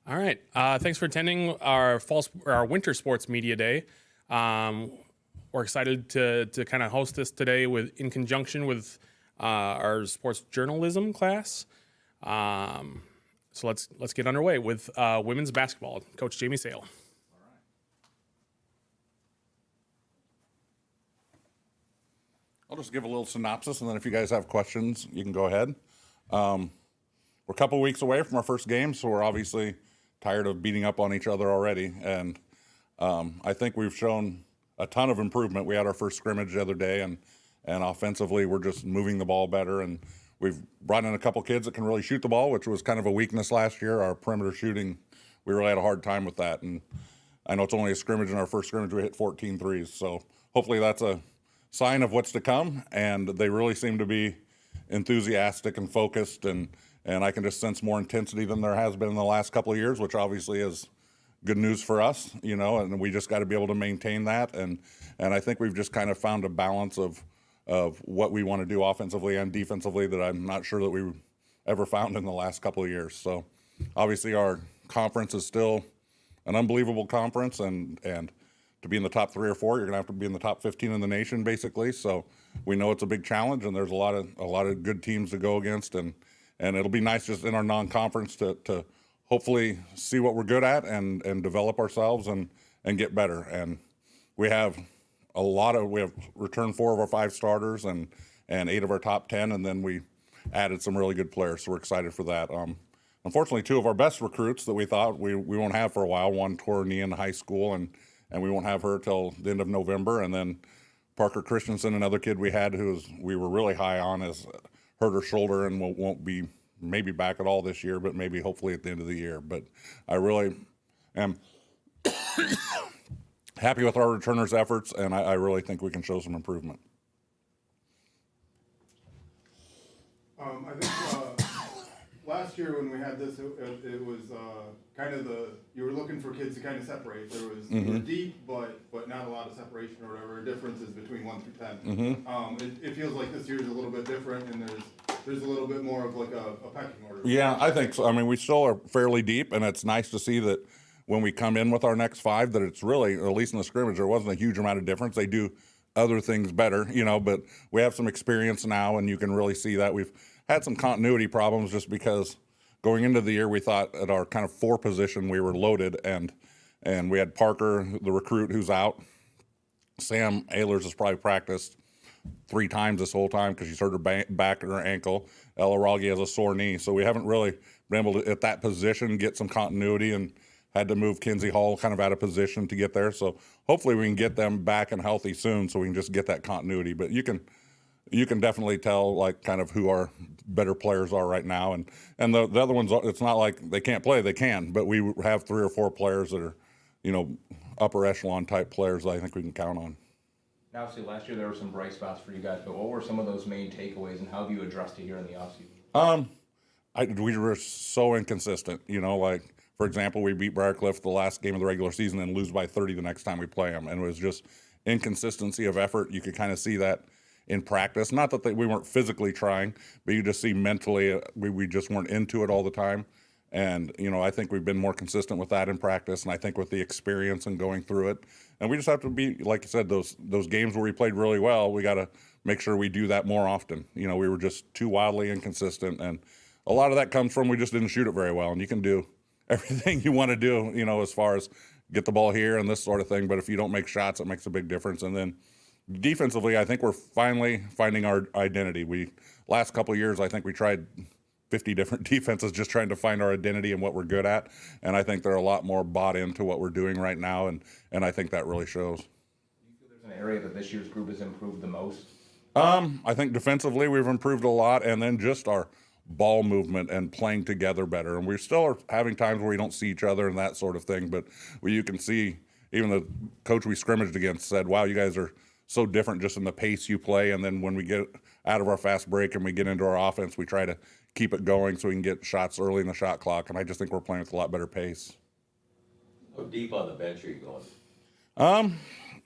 All right. Thanks for attending our winter sports media day. We're excited to kind of host this today in conjunction with our sports journalism class. So let's get underway with women's basketball. Coach Jamie Sale. I'll just give a little synopsis, and then if you guys have questions, you can go ahead. We're a couple weeks away from our first game, so we're obviously tired of beating up on each other already. And I think we've shown a ton of improvement. We had our first scrimmage the other day, and offensively, we're just moving the ball better. And we've brought in a couple kids that can really shoot the ball, which was kind of a weakness last year. Our perimeter shooting, we really had a hard time with that. And I know it's only a scrimmage. In our first scrimmage, we hit 14 threes. So hopefully that's a sign of what's to come. And they really seem to be enthusiastic and focused, and I can just sense more intensity than there has been in the last couple of years, which obviously is good news for us, and we just got to be able to maintain that. And I think we've just kind of found a balance of what we want to do offensively and defensively that I'm not sure that we ever found in the last couple of years. So obviously our conference is still an unbelievable conference, and to be in the top 3 or 4, you're going to have to be in the top 15 in the nation, basically. So we know it's a big challenge, and there's a lot of good teams to go against, and it'll be nice just in our non-conference to hopefully see what we're good at and develop ourselves and get better. And we have returned 4 of our 5 starters and 8 of our top 10, and then we added some really good players, so we're excited for that. Unfortunately, 2 of our best recruits that we thought we won't have for a while, one tore a knee in high school, and we won't have her till the end of November. And then Parker Christensen, another kid we had we were really high on, has hurt her shoulder and won't be maybe back at all this year, but maybe hopefully at the end of the year. But I really am happy with our returners' efforts, and I really think we can show some improvement. I think last year when we had this, it was kind of you were looking for kids to kind of separate. There was you were deep, but not a lot of separation or whatever. Differences between 1 through 10. It feels like this year's a little bit different, and there's a little bit more of like a pecking order. Yeah, I think so. I mean, we still are fairly deep, and it's nice to see that when we come in with our next 5, that it's really, at least in the scrimmage, there wasn't a huge amount of difference. They do other things better, but we have some experience now, and you can really see that. We've had some continuity problems just because going into the year, we thought at our kind of 4 position, we were loaded, and we had Parker, the recruit, who's out. Sam Ehlers has probably practiced 3 times this whole time because she's hurt her back and her ankle. Ella Raggi has a sore knee. So we haven't really been able to, at that position, get some continuity, and had to move Kinsey Hall kind of out of position to get there. So hopefully we can get them back and healthy soon so we can just get that continuity. But you can definitely tell like kind of who our better players are right now. And the other ones, it's not like they can't play, they can. But we have 3 or 4 players that are, upper echelon type players that I think we can count on. Obviously, last year there were some bright spots for you guys, but what were some of those main takeaways, and how have you addressed it here in the offseason? We were so inconsistent. Like, for example, we beat Briarcliff the last game of the regular season and lose by 30 the next time we play them. And it was just inconsistency of effort. You could kind of see that in practice. Not that we weren't physically trying, but you just see mentally we just weren't into it all the time. And, I think we've been more consistent with that in practice, and I think with the experience and going through it. And we just have to be, like you said, those games where we played really well, we got to make sure we do that more often. We were just too wildly inconsistent, and a lot of that comes from we just didn't shoot it very well. And you can do everything you want to do, as far as get the ball here and this sort of thing, but if you don't make shots, it makes a big difference. And then defensively, I think we're finally finding our identity. Last couple of years, I think we tried 50 different defenses just trying to find our identity and what we're good at. And I think they're a lot more bought into what we're doing right now, and I think that really shows. Do you feel there's an area that this year's group has improved the most? I think defensively we've improved a lot, and then just our ball movement and playing together better. And we still are having times where we don't see each other and that sort of thing, but where you can see, even the coach we scrimmaged against said, wow, you guys are so different just in the pace you play. And then when we get out of our fast break and we get into our offense, we try to keep it going so we can get shots early in the shot clock. And I just think we're playing with a lot better pace. How deep on the bench are you going?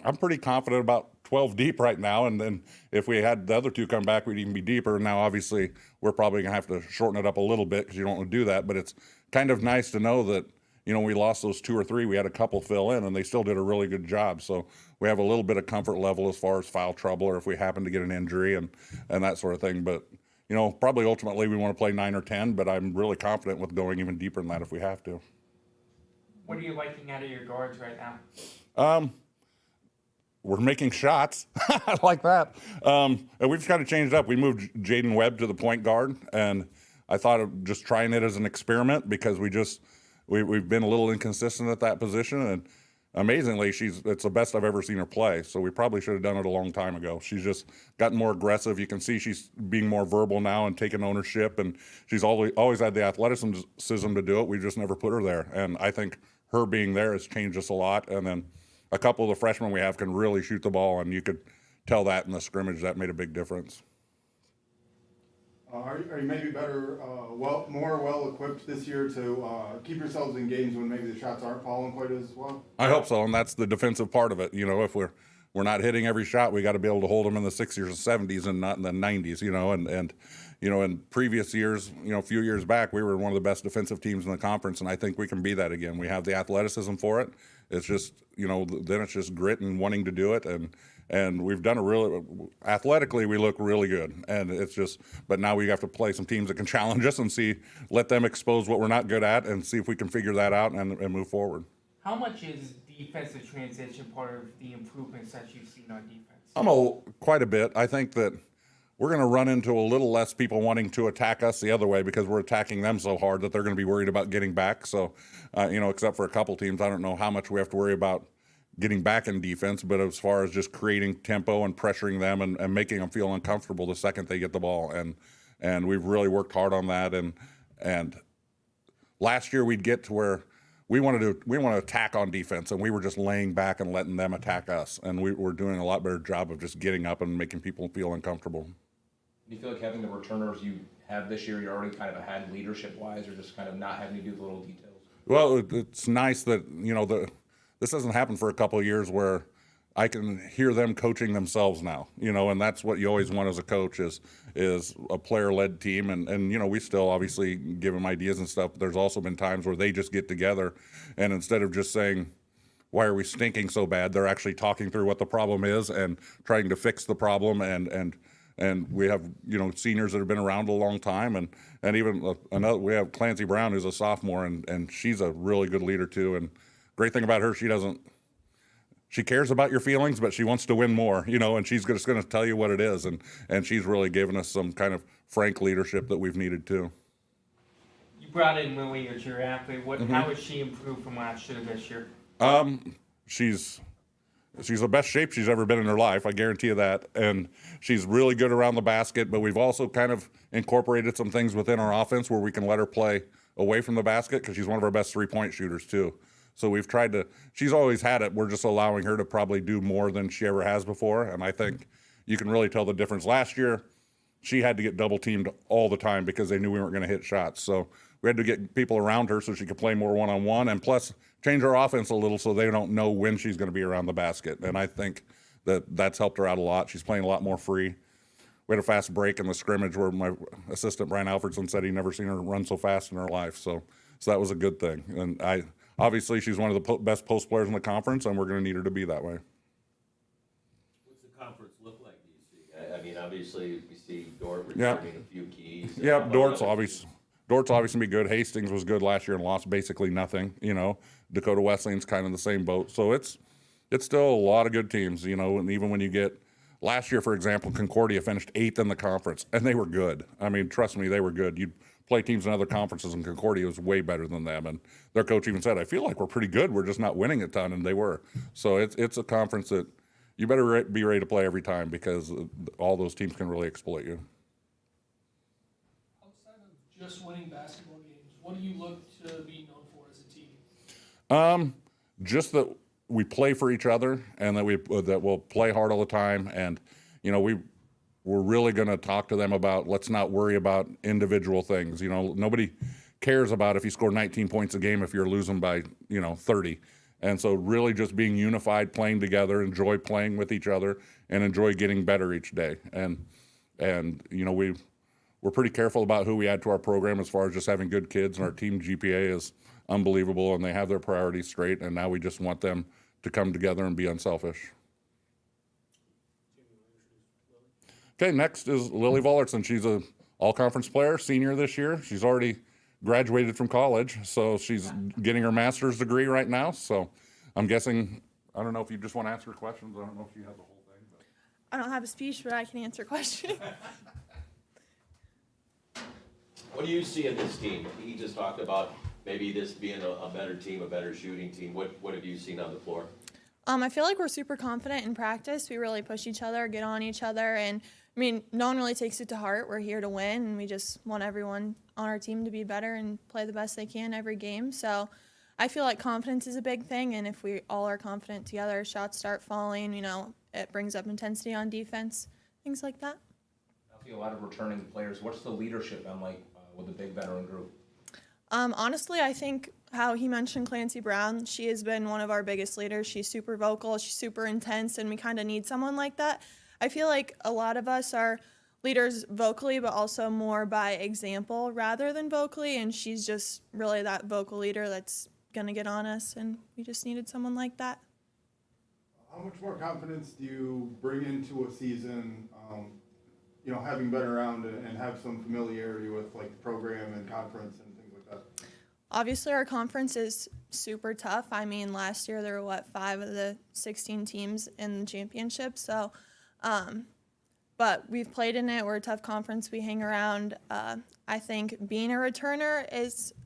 I'm pretty confident about 12 deep right now. And then if we had the other 2 come back, we'd even be deeper. Now, obviously, we're probably going to have to shorten it up a little bit because you don't want to do that. But it's kind of nice to know that you know, we lost those 2 or 3, we had a couple fill in, and they still did a really good job. So we have a little bit of comfort level as far as foul trouble or if we happen to get an injury and that sort of thing. But, you know, probably ultimately we want to play 9 or 10, but I'm really confident with going even deeper than that if we have to. What are you liking out of your guards right now? We're making shots. I like that. And we've kind of changed up. We moved Jaden Webb to the point guard, and I thought of just trying it as an experiment because we've been a little inconsistent at that position, and amazingly, it's the best I've ever seen her play. So we probably should have done it a long time ago. She's just gotten more aggressive. You can see she's being more verbal now and taking ownership, and she's always had the athleticism to do it. We just never put her there, and I think her being there has changed us a lot. And then a couple of the freshmen we have can really shoot the ball, and you could tell that in the scrimmage. That made a big difference. Are you maybe better, more well-equipped this year to keep yourselves in games when maybe the shots aren't falling quite as well? I hope so, and that's the defensive part of it. You know, if we're not hitting every shot, we got to be able to hold them in the 60s or 70s and not in the 90s. You know, and you know, in previous years, you know, a few years back, we were one of the best defensive teams in the conference, and I think we can be that again. We have the athleticism for it. It's just, you know, then it's just grit and wanting to do it, and we've done athletically, we look really good. And it's just, but now we have to play some teams that can challenge us and let them expose what we're not good at and see if we can figure that out and move forward. How much is defensive transition part of the improvements that you've seen on defense? Quite a bit. I think that we're going to run into a little less people wanting to attack us the other way because we're attacking them so hard that they're going to be worried about getting back. So, you know, except for a couple teams, I don't know how much we have to worry about getting back in defense, but as far as just creating tempo and pressuring them and making them feel uncomfortable the second they get the ball. And we've really worked hard on that. And last year we'd get to where we want to attack on defense, and we were just laying back and letting them attack us. And we're doing a lot better job of just getting up and making people feel uncomfortable. Do you feel like having the returners you have this year, you're already kind of ahead leadership-wise, or just kind of not having to do the little details? Well, it's nice that, you know, this hasn't happened for a couple of years where I can hear them coaching themselves now, you know, and that's what you always want as a coach is a player-led team. And, you know, we still obviously give them ideas and stuff, but there's also been times where they just get together and instead of just saying, why are we stinking so bad, they're actually talking through what the problem is and trying to fix the problem. And we have, you know, seniors that have been around a long time, and even we have Clancy Brown, who's a sophomore, and she's a really good leader too. And great thing about her, she cares about your feelings, but she wants to win more, you know, and she's just going to tell you what it is. And she's really given us some kind of frank leadership that we've needed too. You brought in Lily as your athlete. How has she improved from last year to this year? She's the best shape she's ever been in her life, I guarantee you that. And she's really good around the basket, but we've also kind of incorporated some things within our offense where we can let her play away from the basket because she's one of our best three-point shooters too. So we've tried to, she's always had it. We're just allowing her to probably do more than she ever has before. And I think you can really tell the difference. Last year, she had to get double teamed all the time because they knew we weren't going to hit shots. So we had to get people around her so she could play more one-on-one and plus change our offense a little so they don't know when she's going to be around the basket. And I think that's helped her out a lot. She's playing a lot more free. We had a fast break in the scrimmage where my assistant, Brian Alfredson, said he'd never seen her run so fast in her life. So that was a good thing. And obviously she's one of the best post players in the conference, and we're going to need her to be that way. What's the conference look like, do you see? I mean, obviously, we see Dort returning a few keys. Yeah, Dort's obviously going to be good. Hastings was good last year and lost basically nothing, you know. Dakota Wesleyan's kind of in the same boat. So it's still a lot of good teams, you know, and even when you get last year, for example, Concordia finished 8th in the conference, and they were good. I mean, trust me, they were good. You'd play teams in other conferences, and Concordia was way better than them. And their coach even said, I feel like we're pretty good. We're just not winning a ton, and they were. So it's a conference that you better be ready to play every time because all those teams can really exploit you. Outside of just winning basketball games, what do you look to be known for as a team? Just that we play for each other and that we'll play hard all the time. And, you know, we're really going to talk to them about, let's not worry about individual things. You know, nobody cares about if you score 19 points a game if you're losing by, 30. And so really just being unified, playing together, enjoy playing with each other, and enjoy getting better each day. And you know, we're pretty careful about who we add to our program as far as just having good kids, and our team GPA is unbelievable, and they have their priorities straight, and now we just want them to come together and be unselfish. Okay, next is Lily Vollertson. She's a all-conference player, senior this year. She's already graduated from college, so she's getting her master's degree right now. So I'm guessing, I don't know if you just want to answer questions. I don't know if she has the whole thing. But. I don't have a speech, but I can answer questions. What do you see in this team? He just talked about maybe this being a better team, a better shooting team. What have you seen on the floor? I feel like we're super confident in practice. We really push each other, get on each other, and I mean, no one really takes it to heart. We're here to win, and we just want everyone on our team to be better and play the best they can every game. So I feel like confidence is a big thing, and if we all are confident together, shots start falling, it brings up intensity on defense, things like that. I see a lot of returning players. What's the leadership been like with the big veteran group? Honestly, I think how he mentioned Clancy Brown, she has been one of our biggest leaders. She's super vocal, she's super intense, and we kind of need someone like that. I feel like a lot of us are leaders vocally, but also more by example rather than vocally, and she's just really that vocal leader that's going to get on us, and we just needed someone like that. How much more confidence do you bring into a season, having been around and have some familiarity with like the program and conference and things like that? Obviously, our conference is super tough. I mean, last year there were, 5 of the 16 teams in the championship. So, but we've played in it. We're a tough conference. We hang around. I think being a returner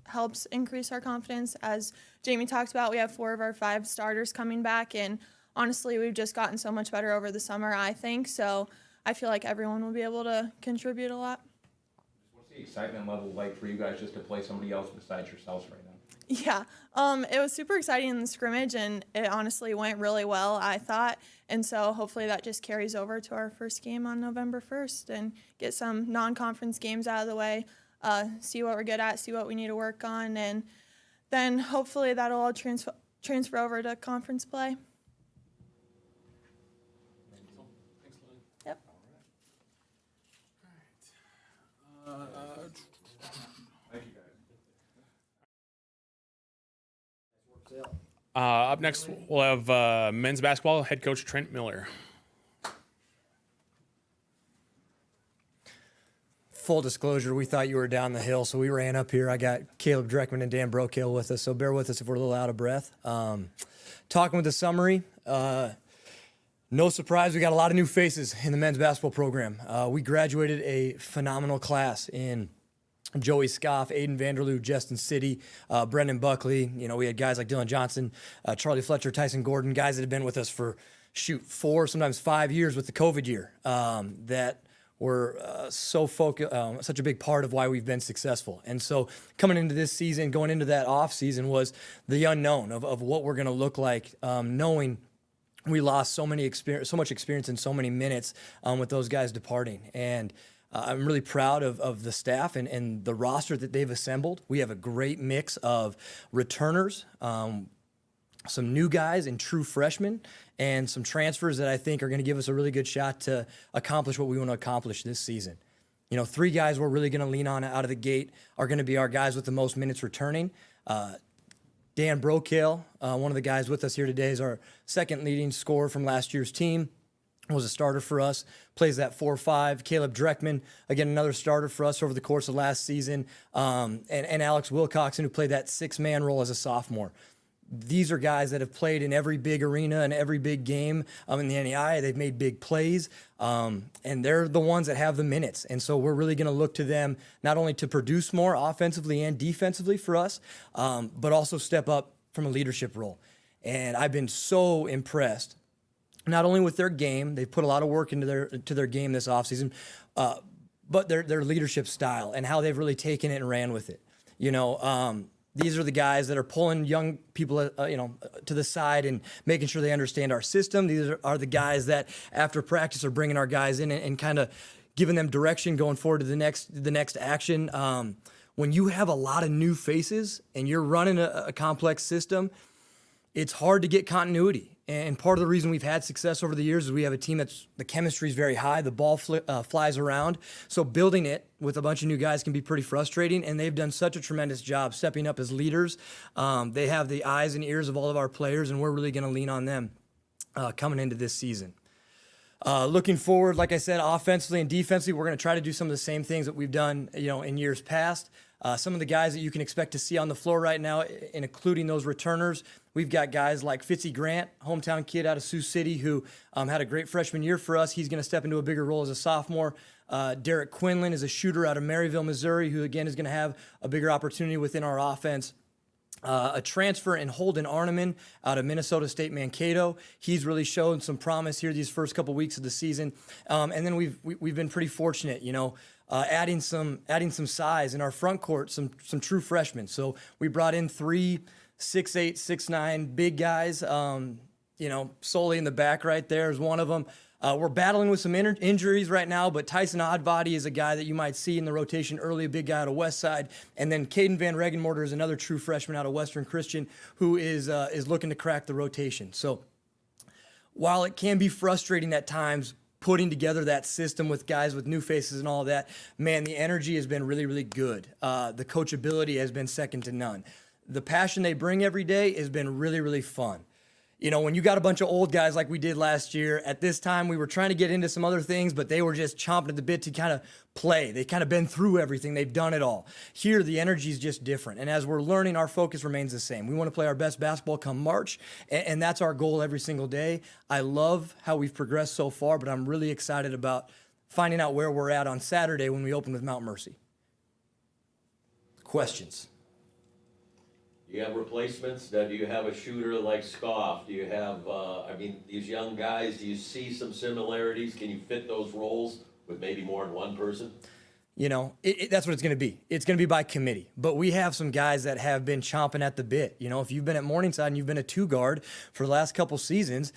helps increase our confidence. As Jamie talked about, we have 4 of our 5 starters coming back. And honestly, we've just gotten so much better over the summer, I think. So I feel like everyone will be able to contribute a lot. What's the excitement level like for you guys just to play somebody else besides yourselves right now? Yeah, it was super exciting in the scrimmage, and it honestly went really well, I thought. And so hopefully that just carries over to our first game on November 1st and get some non-conference games out of the way, see what we're good at, see what we need to work on, and then hopefully that'll all transfer over to conference play. Thanks, Lily. Yep. Thank you guys. Up next, we'll have men's basketball head coach Trent Miller. Full disclosure, we thought you were down the hill, so we ran up here. I got Caleb Dreckman and Dan Brokill with us, so bear with us if we're a little out of breath. Talking with the summary, no surprise, we got a lot of new faces in the men's basketball program. We graduated a phenomenal class in Joey Scoff, Aiden Vanderloo, Justin City, Brendan Buckley. We had guys like Dylan Johnson, Charlie Fletcher, Tyson Gordon, guys that have been with us for, 4, sometimes 5 years with the COVID year, that were such a big part of why we've been successful. And so coming into this season, going into that off season was the unknown of what we're going to look like, knowing we lost so much experience in so many minutes with those guys departing. And I'm really proud of the staff and the roster that they've assembled. We have a great mix of returners, some new guys and true freshmen, and some transfers that I think are going to give us a really good shot to accomplish what we want to accomplish this season. 3 guys we're really going to lean on out of the gate are going to be our guys with the most minutes returning. Dan Brokill, one of the guys with us here today, is our second leading scorer from last year's team. Was a starter for us, plays that 4-5. Caleb Dreckman, again, another starter for us over the course of last season. And Alex Wilcoxon, who played that 6-man role as a sophomore. These are guys that have played in every big arena and every big game in the NAIA. They've made big plays, and they're the ones that have the minutes. And so we're really going to look to them not only to produce more offensively and defensively for us, but also step up from a leadership role. And I've been so impressed, not only with their game, they've put a lot of work into their game this offseason, but their leadership style and how they've really taken it and ran with it. These are the guys that are pulling young people, to the side and making sure they understand our system. These are the guys that after practice are bringing our guys in and kind of giving them direction going forward to the next action. When you have a lot of new faces and you're running a complex system, it's hard to get continuity. And part of the reason we've had success over the years is we have a team that's the chemistry is very high. The ball flies around. So building it with a bunch of new guys can be pretty frustrating. And they've done such a tremendous job stepping up as leaders. They have the eyes and ears of all of our players, and we're really going to lean on them coming into this season. Looking forward, like I said, offensively and defensively, we're going to try to do some of the same things that we've done, in years past. Some of the guys that you can expect to see on the floor right now, and including those returners, we've got guys like Fitzy Grant, hometown kid out of Sioux City, who had a great freshman year for us. He's going to step into a bigger role as a sophomore. Derek Quinlan is a shooter out of Maryville, Missouri, who again is going to have a bigger opportunity within our offense. A transfer in Holden Arneman out of Minnesota State Mankato. He's really shown some promise here these first couple weeks of the season. And then we've been pretty fortunate, adding some size in our front court, some true freshmen. So we brought in 3 6'8", 6'9" big guys. Solely in the back right there is one of them. We're battling with some injuries right now, but Tyson Oddbody is a guy that you might see in the rotation early, a big guy out of West Side. And then Caden Van Regenmorter is another true freshman out of Western Christian who is looking to crack the rotation. So while it can be frustrating at times putting together that system with guys with new faces and all of that, man, the energy has been really, really good. The coachability has been second to none. The passion they bring every day has been really, really fun. When you got a bunch of old guys like we did last year, at this time we were trying to get into some other things, but they were just chomping at the bit to kind of play. They kind of been through everything. They've done it all. Here, the energy is just different. And as we're learning, our focus remains the same. We want to play our best basketball come March, and that's our goal every single day. I love how we've progressed so far, but I'm really excited about finding out where we're at on Saturday when we open with Mount Mercy. Questions? Do you have replacements? Do you have a shooter like Scoff? Do you have, these young guys, do you see some similarities? Can you fit those roles with maybe more than one person? That's what it's going to be. It's going to be by committee. But we have some guys that have been chomping at the bit. If you've been at Morningside and you've been a 2-guard for the last couple seasons,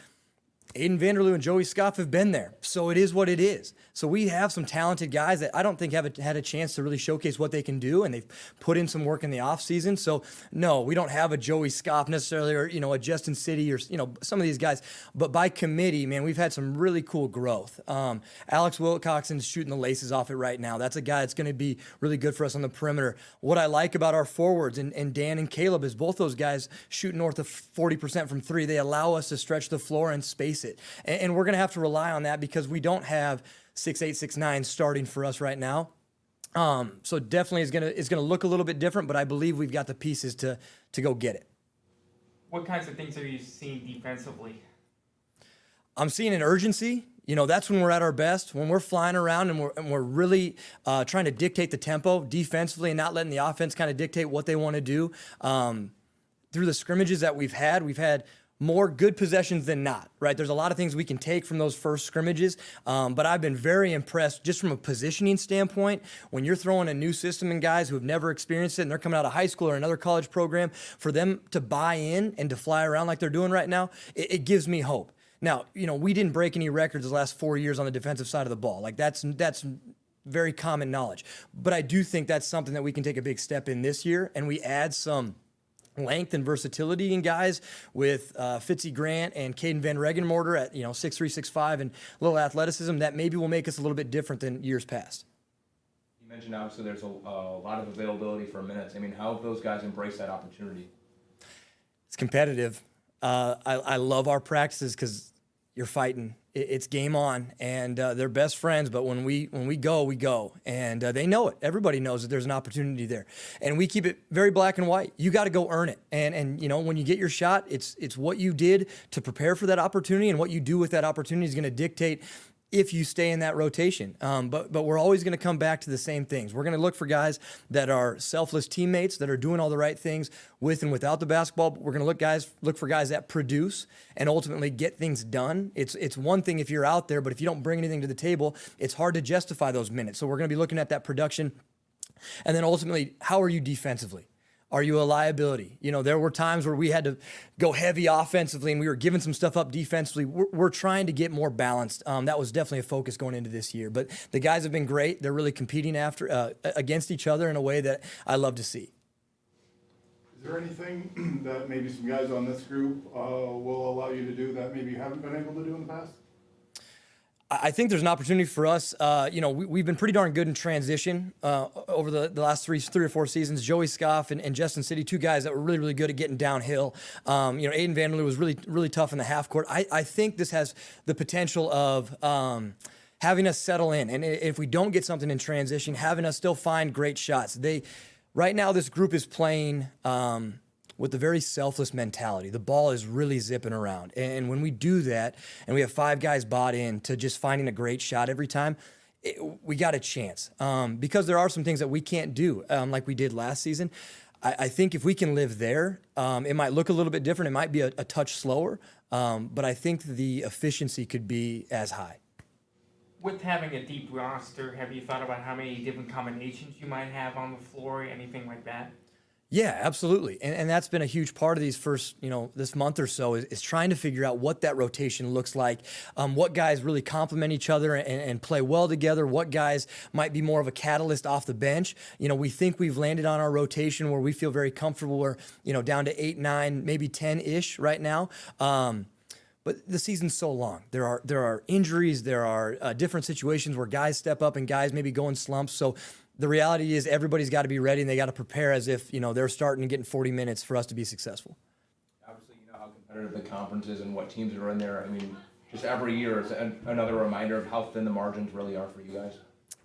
Aiden Vanderloo and Joey Scoff have been there. So it is what it is. So we have some talented guys that I don't think have had a chance to really showcase what they can do, and they've put in some work in the offseason. So, no, we don't have a Joey Scoff necessarily or, a Justin City or, some of these guys. But by committee, man, we've had some really cool growth. Alex Wilcoxon's shooting the laces off it right now. That's a guy that's going to be really good for us on the perimeter. What I like about our forwards and Dan and Caleb is both those guys shoot north of 40% from 3. They allow us to stretch the floor and space it. And we're going to have to rely on that because we don't have 6'8", 6'9" starting for us right now. So definitely it's gonna look a little bit different, but I believe we've got the pieces to go get it. What kinds of things are you seeing defensively? I'm seeing an urgency. That's when we're at our best, when we're flying around and we're really trying to dictate the tempo defensively and not letting the offense kind of dictate what they want to do. Through the scrimmages that we've had more good possessions than not, right? There's a lot of things we can take from those first scrimmages, but I've been very impressed just from a positioning standpoint. When you're throwing a new system in guys who have never experienced it and they're coming out of high school or another college program, for them to buy in and to fly around like they're doing right now, it gives me hope. Now, we didn't break any records the last 4 years on the defensive side of the ball. Like that's very common knowledge. But I do think that's something that we can take a big step in this year, and we add some length and versatility in guys with Fitzy Grant and Caden Van Regenmorter at 6'3", 6'5", and a little athleticism that maybe will make us a little bit different than years past. You mentioned obviously there's a lot of availability for minutes. How have those guys embraced that opportunity? It's competitive. I love our practices because you're fighting. It's game on, and they're best friends. But when we go, we go, and they know it. Everybody knows that there's an opportunity there, and we keep it very black and white. You got to go earn it, and when you get your shot, it's what you did to prepare for that opportunity, and what you do with that opportunity is going to dictate if you stay in that rotation. But we're always going to come back to the same things. We're going to look for guys that are selfless teammates, that are doing all the right things with and without the basketball. But we're going to look for guys that produce and ultimately get things done. It's one thing if you're out there, but if you don't bring anything to the table, it's hard to justify those minutes. So we're going to be looking at that production. And then ultimately, how are you defensively? Are you a liability? There were times where we had to go heavy offensively and we were giving some stuff up defensively. We're trying to get more balanced. That was definitely a focus going into this year. But the guys have been great. They're really competing against each other in a way that I love to see. Is there anything that maybe some guys on this group will allow you to do that maybe you haven't been able to do in the past? I think there's an opportunity for us. We've been pretty darn good in transition over the last three or four seasons. Joey Scoff and Justin City, two guys that were really, really good at getting downhill. Aiden Vanderloo was really, really tough in the half court. I think this has the potential of having us settle in. And if we don't get something in transition, having us still find great shots. Right now, this group is playing with a very selfless mentality. The ball is really zipping around. And when we do that, and we have 5 guys bought in to just finding a great shot every time, we got a chance. Because there are some things that we can't do, like we did last season. I think if we can live there, it might look a little bit different. It might be a touch slower, but I think the efficiency could be as high. With having a deep roster, have you thought about how many different combinations you might have on the floor, anything like that? Yeah, absolutely. And that's been a huge part of these first, this month or so is trying to figure out what that rotation looks like, what guys really complement each other and play well together, what guys might be more of a catalyst off the bench. We think we've landed on our rotation where we feel very comfortable. We're, down to 8, 9, maybe 10-ish right now. But the season's so long. There are injuries. There are different situations where guys step up and guys maybe go in slumps. So the reality is everybody's got to be ready and they got to prepare as if, they're starting and getting 40 minutes for us to be successful. Obviously, you know how competitive the conference is and what teams are in there. I mean, just every year is another reminder of how thin the margins really are for you guys.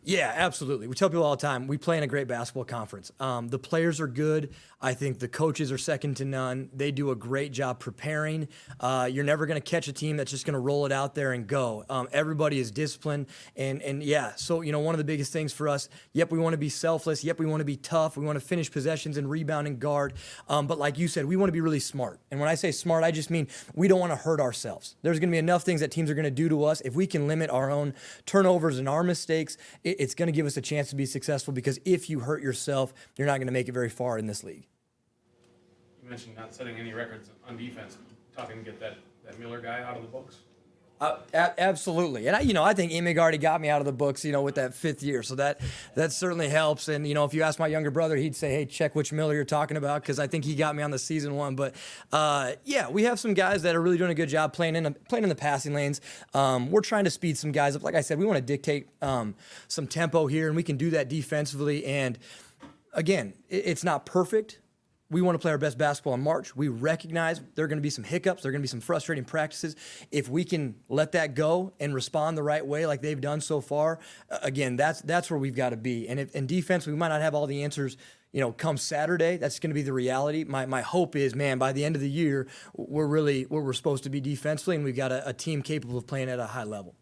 Yeah, absolutely. We tell people all the time, we play in a great basketball conference. The players are good. I think the coaches are second to none. They do a great job preparing. You're never going to catch a team that's just going to roll it out there and go. Everybody is disciplined. And yeah, so, one of the biggest things for us, yep, we want to be selfless. Yep, we want to be tough. We want to finish possessions and rebound and guard. But like you said, we want to be really smart. And when I say smart, I just mean we don't want to hurt ourselves. There's going to be enough things that teams are going to do to us. If we can limit our own turnovers and our mistakes, it's going to give us a chance to be successful, because if you hurt yourself, you're not going to make it very far in this league. You mentioned not setting any records on defense. Talking to get that Miller guy out of the books. Absolutely. And I think Emig already got me out of the books, with that 5th year. So that certainly helps. And, if you ask my younger brother, he'd say, hey, check which Miller you're talking about, because I think he got me on the season 1. But, yeah, we have some guys that are really doing a good job playing in the passing lanes. We're trying to speed some guys up. Like I said, we want to dictate some tempo here, and we can do that defensively. And, again, it's not perfect. We want to play our best basketball in March. We recognize there are going to be some hiccups. There are going to be some frustrating practices. If we can let that go and respond the right way like they've done so far, again, that's where we've got to be. And in defense, we might not have all the answers, come Saturday. That's going to be the reality. My hope is, man, by the end of the year, we're really where we're supposed to be defensively, and we've got a team capable of playing at a high level.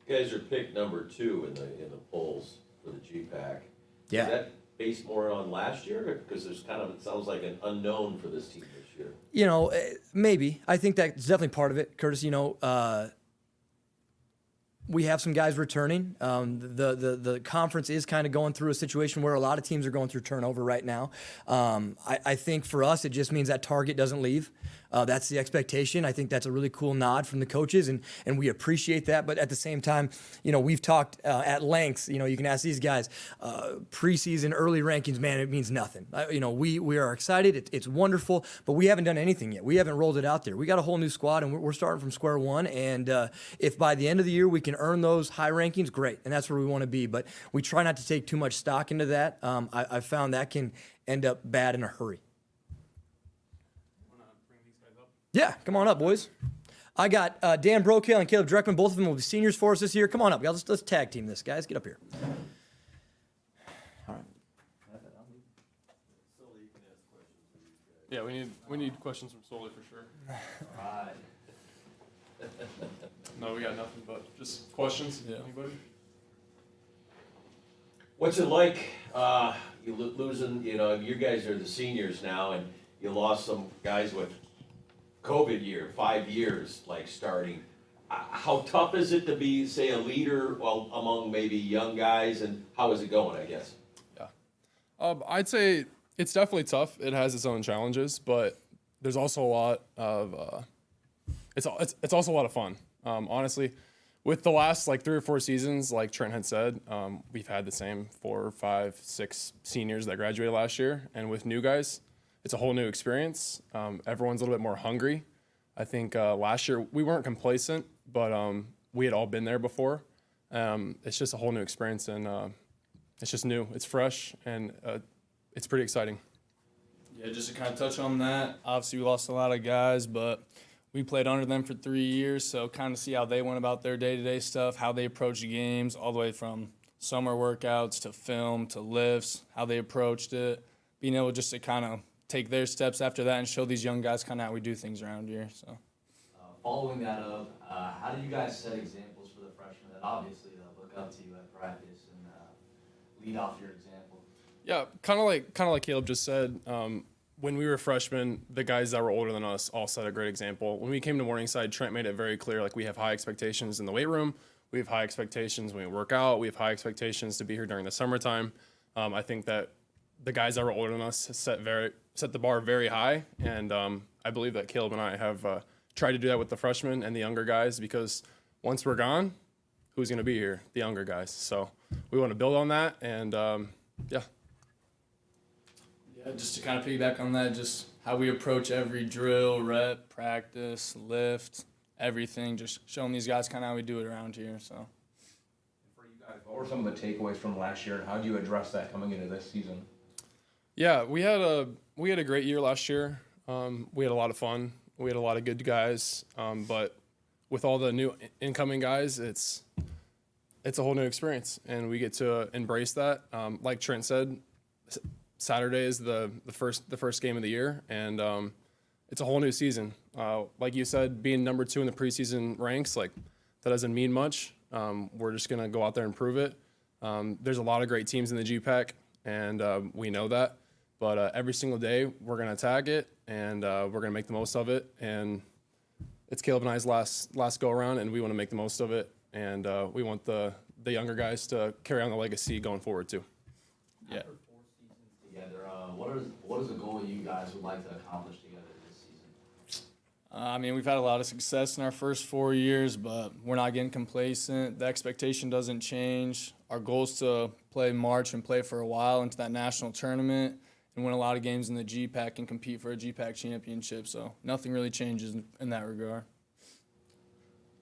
You guys are picked number 2 in the polls for the GPAC. Yeah. Is that based more on last year? Because there's it sounds like an unknown for this team this year. Maybe. I think that's definitely part of it, Curtis. We have some guys returning. The conference is kind of going through a situation where a lot of teams are going through turnover right now. I think for us, it just means that target doesn't leave. That's the expectation. I think that's a really cool nod from the coaches, and we appreciate that. But at the same time, we've talked at length. You can ask these guys, preseason, early rankings, man, it means nothing. We are excited. It's wonderful, but we haven't done anything yet. We haven't rolled it out there. We got a whole new squad, and we're starting from square one. And if by the end of the year we can earn those high rankings, great, and that's where we want to be. But we try not to take too much stock into that. I've found that can end up bad in a hurry. Yeah, come on up, boys. I got Dan Brokill and Caleb Dreckman. Both of them will be seniors for us this year. Come on up. Let's tag team this, guys. Get up here. All right. Yeah, we need questions from Sully for sure. Right. No, we got nothing but just questions. Yeah. Anybody? What's it like, you losing, you guys are the seniors now, and you lost some guys with COVID year, 5 years, starting. How tough is it to be, say, a leader among maybe young guys, and how is it going, I guess? Yeah. I'd say it's definitely tough. It has its own challenges, but there's also a lot of, it's also a lot of fun. Honestly, with the last 3 or 4 seasons, like Trent had said, we've had the same 4, 5, 6 seniors that graduated last year, and with new guys, it's a whole new experience. Everyone's a little bit more hungry. I think last year we weren't complacent, but we had all been there before. It's just a whole new experience, and it's just new. It's fresh, and it's pretty exciting. Yeah, just to kind of touch on that, obviously we lost a lot of guys, but we played under them for 3 years, so kind of see how they went about their day-to-day stuff, how they approached the games, all the way from summer workouts to film to lifts, how they approached it, being able just to kind of take their steps after that and show these young guys kind of how we do things around here. So, following that up, how do you guys set examples for the freshmen that obviously they'll look up to you at practice and lead off your example? Yeah, kind of like Caleb just said. When we were freshmen, the guys that were older than us all set a great example. When we came to Morningside, Trent made it very clear, like, we have high expectations in the weight room. We have high expectations when we work out. We have high expectations to be here during the summertime. I think that the guys that were older than us set the bar very high, and I believe that Caleb and I have tried to do that with the freshmen and the younger guys, because once we're gone, who's going to be here? The younger guys. So we want to build on that, and yeah. yeah, just to kind of piggyback on that, just how we approach every drill, rep, practice, lift, everything, just showing these guys kind of how we do it around here. So, For you guys, what were some of the takeaways from last year, and how do you address that coming into this season? Yeah, we had a great year last year. We had a lot of fun. We had a lot of good guys, but with all the new incoming guys, it's a whole new experience, and we get to embrace that. Like Trent said, Saturday is the first game of the year, and it's a whole new season. Like you said, being number 2 in the preseason ranks, like, that doesn't mean much. We're just gonna go out there and prove it. There's a lot of great teams in the GPAC, and we know that. But every single day, we're gonna attack it, and we're gonna make the most of it. And it's Caleb and I's last go around, and we want to make the most of it. And we want the younger guys to carry on the legacy going forward too. Yeah. After 4 seasons together, what is the goal you guys would like to accomplish together this season? I mean, we've had a lot of success in our first 4 years, but we're not getting complacent. The expectation doesn't change. Our goal is to play March and play for a while into that national tournament and win a lot of games in the GPAC and compete for a GPAC championship. So nothing really changes in that regard.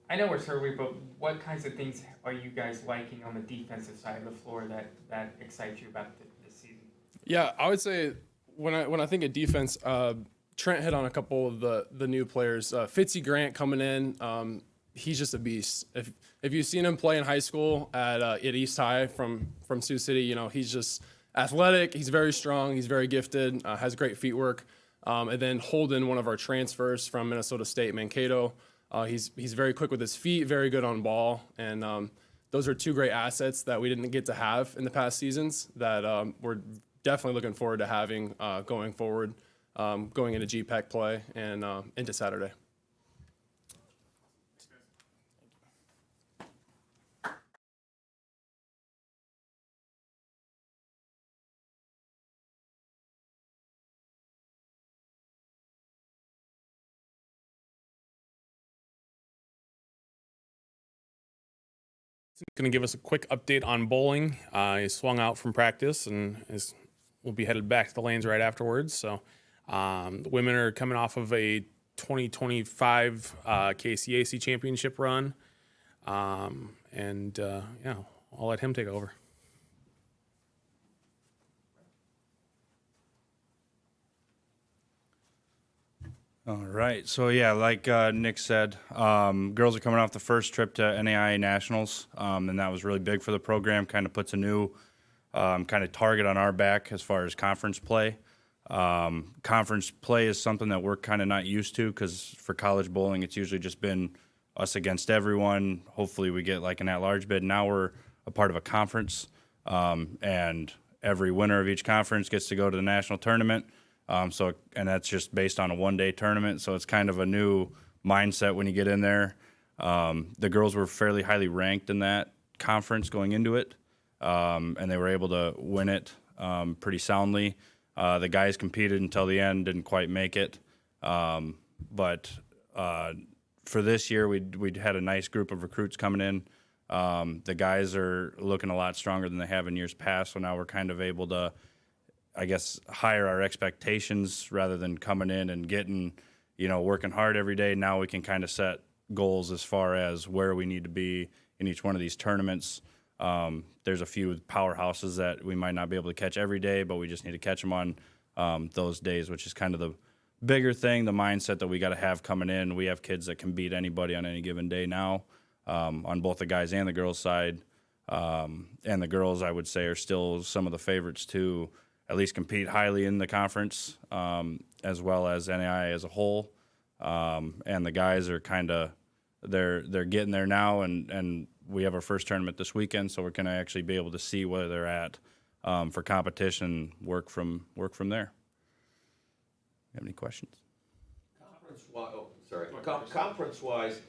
I know it's early, but what kinds of things are you guys liking on the defensive side of the floor that excites you about this season? Yeah, I would say when I think of defense, Trent hit on a couple of the new players. Fitzy Grant coming in, he's just a beast. If you've seen him play in high school at East High from Sioux City, you know, he's just athletic. He's very strong. He's very gifted. Has great feet work. And then Holden, one of our transfers from Minnesota State, Mankato. He's very quick with his feet, very good on ball, and those are 2 great assets that we didn't get to have in the past seasons that we're definitely looking forward to having going forward, going into GPAC play and into Saturday. Going to give us a quick update on bowling. He swung out from practice and will be headed back to the lanes right afterwards. So the women are coming off of a 2025 KCAC championship run. Yeah, I'll let him take over. All right. So, yeah, like Nick said, girls are coming off the first trip to NAIA Nationals, and that was really big for the program. Kind of puts a new kind of target on our back as far as conference play. Conference play is something that we're kind of not used to because for college bowling, it's usually just been us against everyone. Hopefully we get like an at-large bid. Now we're a part of a conference, and every winner of each conference gets to go to the national tournament. And that's just based on a one-day tournament, so it's kind of a new mindset when you get in there. The girls were fairly highly ranked in that conference going into it, and they were able to win it pretty soundly. The guys competed until the end, didn't quite make it. But for this year, we'd had a nice group of recruits coming in. The guys are looking a lot stronger than they have in years past, so now we're kind of able to I guess, higher our expectations rather than coming in and getting, working hard every day. Now we can kind of set goals as far as where we need to be in each one of these tournaments. There's a few powerhouses that we might not be able to catch every day, but we just need to catch them on those days, which is kind of the bigger thing, the mindset that we got to have coming in. We have kids that can beat anybody on any given day now, on both the guys and the girls side. And the girls, I would say, are still some of the favorites to at least compete highly in the conference, as well as NAIA as a whole. And the guys are kind of, they're getting there now, and we have our first tournament this weekend, so we're going to actually be able to see where they're at for competition, work from there. You have any questions? Conference-wise,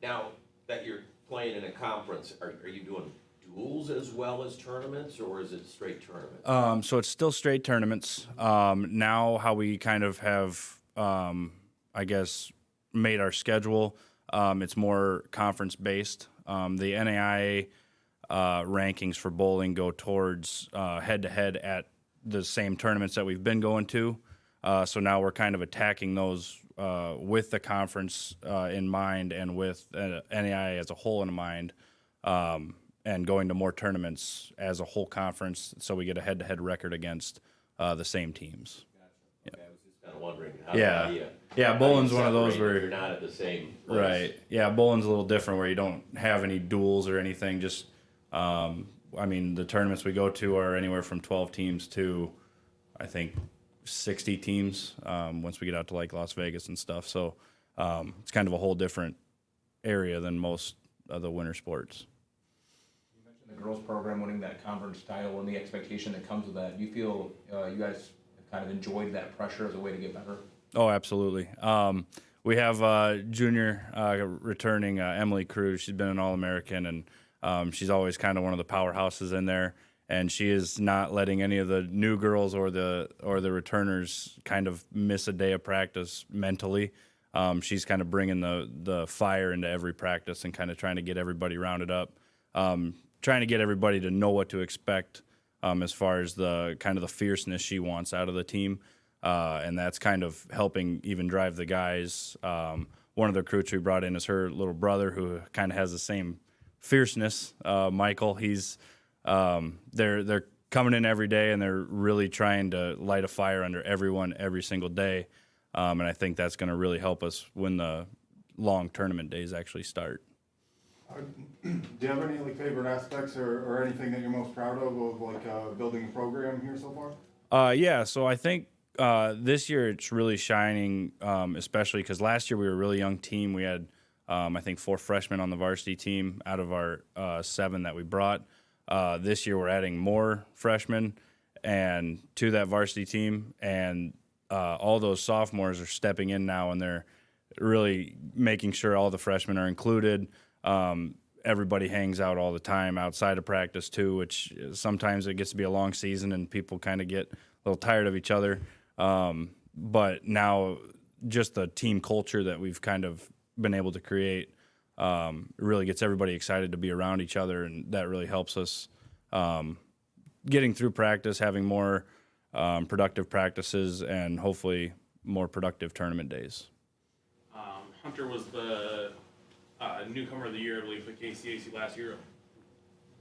now that you're playing in a conference, are you doing duels as well as tournaments, or is it straight tournaments? So it's still straight tournaments. Now how we kind of have, I guess, made our schedule, it's more conference-based. The NAIA rankings for bowling go towards head-to-head at the same tournaments that we've been going to. So now we're kind of attacking those with the conference in mind and with NAIA as a whole in mind, and going to more tournaments as a whole conference, so we get a head-to-head record against the same teams. Gotcha. Okay, I was just kind of wondering how Yeah, bowling's one of those where you're not at the same place. Right. Yeah, bowling's a little different where you don't have any duels or anything. Just, the tournaments we go to are anywhere from 12 teams to, I think, 60 teams once we get out to like Las Vegas and stuff. So it's kind of a whole different area than most of the winter sports. You mentioned the girls program winning that conference title and the expectation that comes with that. Do you feel you guys have kind of enjoyed that pressure as a way to get better? Oh, absolutely. We have junior returning Emily Cruz. She's been an All-American, and she's always kind of one of the powerhouses in there. And she is not letting any of the new girls or the returners kind of miss a day of practice mentally. She's kind of bringing the fire into every practice and kind of trying to get everybody rounded up, trying to get everybody to know what to expect as far as the kind of the fierceness she wants out of the team. And that's kind of helping even drive the guys. One of the recruits we brought in is her little brother, who kind of has the same fierceness. Michael, they're coming in every day, and they're really trying to light a fire under everyone every single day. And I think that's going to really help us when the long tournament days actually start. Do you have any favorite aspects or anything that you're most proud of building a program here so far? Yeah, so I think this year it's really shining, especially because last year we were a really young team. We had, I think, 4 freshmen on the varsity team out of our 7 that we brought. This year we're adding more freshmen and to that varsity team, and all those sophomores are stepping in now, and they're really making sure all the freshmen are included. Everybody hangs out all the time outside of practice too, which sometimes it gets to be a long season and people kind of get a little tired of each other. But now just the team culture that we've kind of been able to create really gets everybody excited to be around each other, and that really helps us getting through practice, having more productive practices, and hopefully more productive tournament days. Hunter was the newcomer of the year, I believe, for KCAC last year.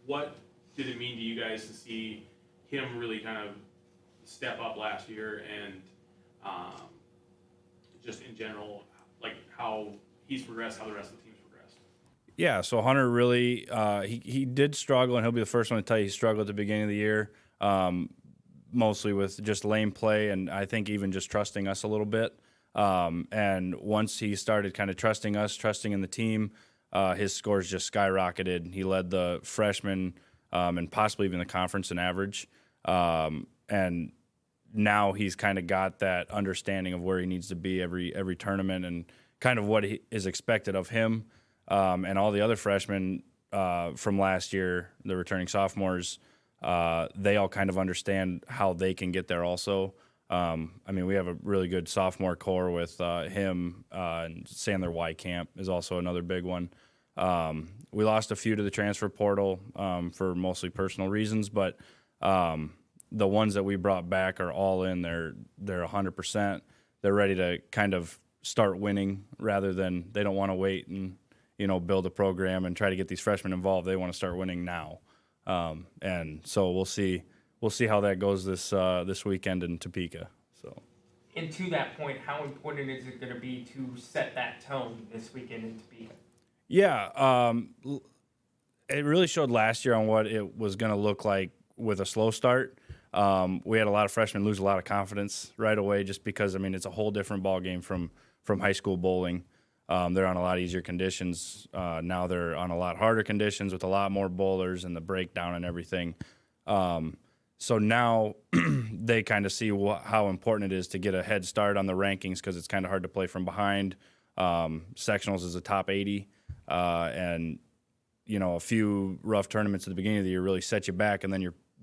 What did it mean to you guys to see him really kind of step up last year, and just in general, like how he's progressed, how the rest of the team's progressed? Yeah, so Hunter really, he did struggle, and he'll be the first one to tell you he struggled at the beginning of the year, mostly with just lane play, and I think even just trusting us a little bit. And once he started kind of trusting us, trusting in the team, his scores just skyrocketed. He led the freshmen and possibly even the conference in average. And now he's kind of got that understanding of where he needs to be every tournament and kind of what is expected of him. And all the other freshmen from last year, the returning sophomores, they all kind of understand how they can get there also. We have a really good sophomore core with him, and Sandler Wykamp is also another big one. We lost a few to the transfer portal for mostly personal reasons, but the ones that we brought back are all in. They're 100%. They're ready to kind of start winning rather than they don't want to wait and build a program and try to get these freshmen involved. They want to start winning now, and so we'll see how that goes this weekend in Topeka. So. And to that point, how important is it going to be to set that tone this weekend in Topeka? Yeah, it really showed last year on what it was going to look like with a slow start. We had a lot of freshmen lose a lot of confidence right away just because, it's a whole different ball game from high school bowling. They're on a lot easier conditions. Now they're on a lot harder conditions with a lot more bowlers and the breakdown and everything. So now they kind of see how important it is to get a head start on the rankings because it's kind of hard to play from behind. Sectionals is a top 80, and a few rough tournaments at the beginning of the year really set you back, and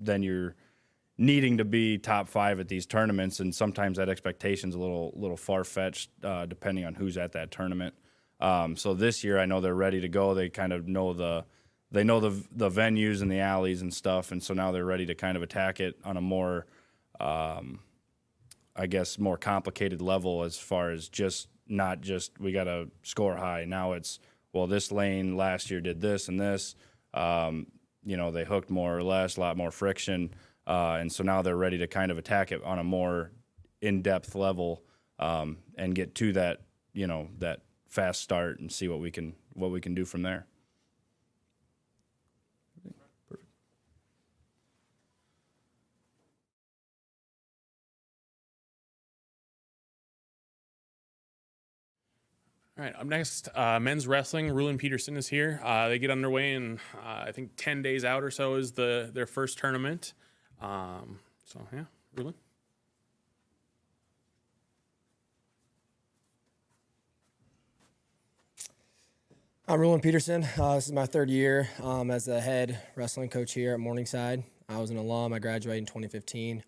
then you're needing to be top 5 at these tournaments, and sometimes that expectation's a little far-fetched depending on who's at that tournament. So this year I know they're ready to go. They kind of know the venues and the alleys and stuff, and so now they're ready to kind of attack it on a more, more complicated level as far as not just we got to score high. Now it's, well, this lane last year did this and this. They hooked more or less, a lot more friction, and so now they're ready to kind of attack it on a more in-depth level and get to that, that fast start and see what we can do from there. All right, up next, men's wrestling. Rulin Peterson is here. They get underway in, I think, 10 days out or so is their first tournament. Rulin. I'm Rulin Peterson. This is my 3rd year as the head wrestling coach here at Morningside. I was an alum. I graduated in 2015.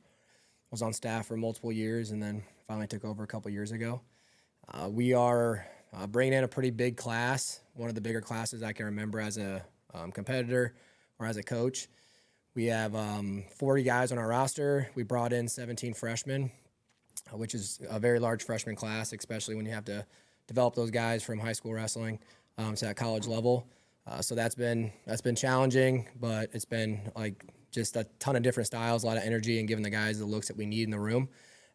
Was on staff for multiple years and then finally took over a couple years ago. We are bringing in a pretty big class, one of the bigger classes I can remember as a competitor or as a coach. We have 40 guys on our roster. We brought in 17 freshmen, which is a very large freshman class, especially when you have to develop those guys from high school wrestling to that college level. So that's been challenging, but it's been like just a ton of different styles, a lot of energy, and giving the guys the looks that we need in the room.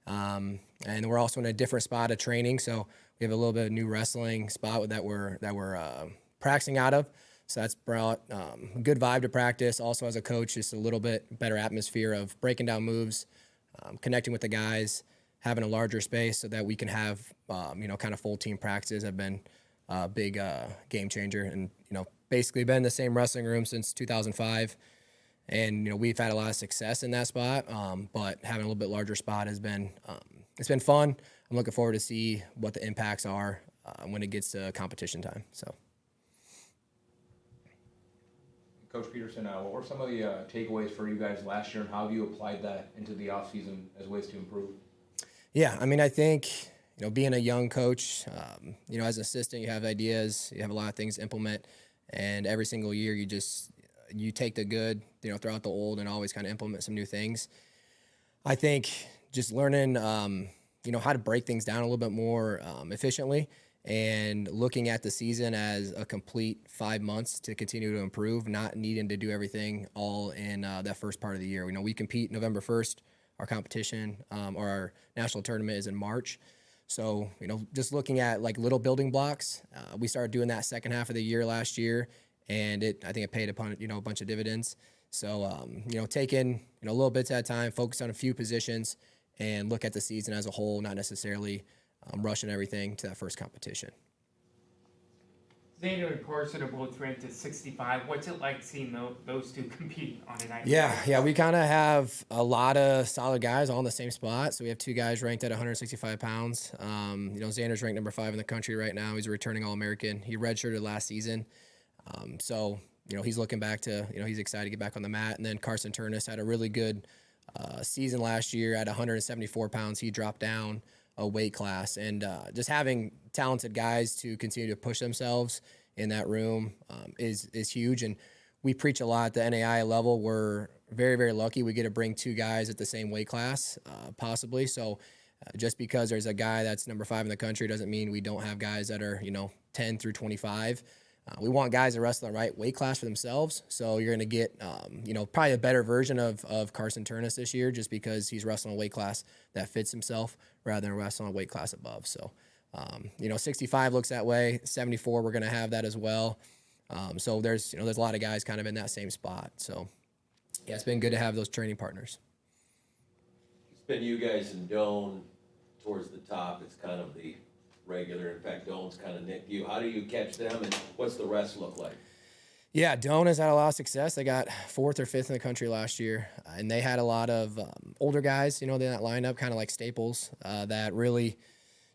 And we're also in a different spot of training, so we have a little bit of new wrestling spot that we're practicing out of. So that's brought a good vibe to practice. Also, as a coach, just a little bit better atmosphere of breaking down moves, connecting with the guys, having a larger space so that we can have kind of full team practices have been a big game changer. And basically been in the same wrestling room since 2005. And we've had a lot of success in that spot, but having a little bit larger spot has been it's been fun. I'm looking forward to see what the impacts are when it gets to competition time. So, Coach Peterson, what were some of the takeaways for you guys last year, and how have you applied that into the offseason as ways to improve? Yeah, I think being a young coach, as an assistant, you have ideas, you have a lot of things to implement, and every single year you take the good, throw out the old, and always kind of implement some new things. I think just learning, how to break things down a little bit more efficiently, and looking at the season as a complete 5 months to continue to improve, not needing to do everything all in that first part of the year. We compete November 1st. Our competition or our national tournament is in March. So, just looking at like little building blocks, we started doing that second half of the year last year, and I think it paid upon, a bunch of dividends. So, taking, little bits at a time, focus on a few positions, and look at the season as a whole, not necessarily rushing everything to that first competition. Xander and Carson are both ranked at 65. What's it like seeing those two compete on a night? Yeah, we kind of have a lot of solid guys all in the same spot. So we have 2 guys ranked at 165 pounds. Xander's ranked number 5 in the country right now. He's a returning All-American. He redshirted last season. He's looking back to, he's excited to get back on the mat. And then Carson Turnus had a really good season last year at 174 pounds. He dropped down a weight class, and just having talented guys to continue to push themselves in that room is huge. And we preach a lot at the NAI level. We're very, very lucky. We get to bring 2 guys at the same weight class, possibly. So just because there's a guy that's number 5 in the country doesn't mean we don't have guys that are, 10 through 25. We want guys to wrestle the right weight class for themselves. So you're going to get, probably a better version of Carson Turnus this year, just because he's wrestling a weight class that fits himself rather than wrestling a weight class above. So, 65 looks that way. 74, we're going to have that as well. So there's a lot of guys kind of in that same spot. So yeah, it's been good to have those training partners. It's been you guys and Doan towards the top. It's kind of the regular. In fact, Doan's kind of nicked you. How do you catch them, and what's the rest look like? Yeah, Doan has had a lot of success. They got 4th or 5th in the country last year, and they had a lot of older guys, in that lineup, kind of like staples, that really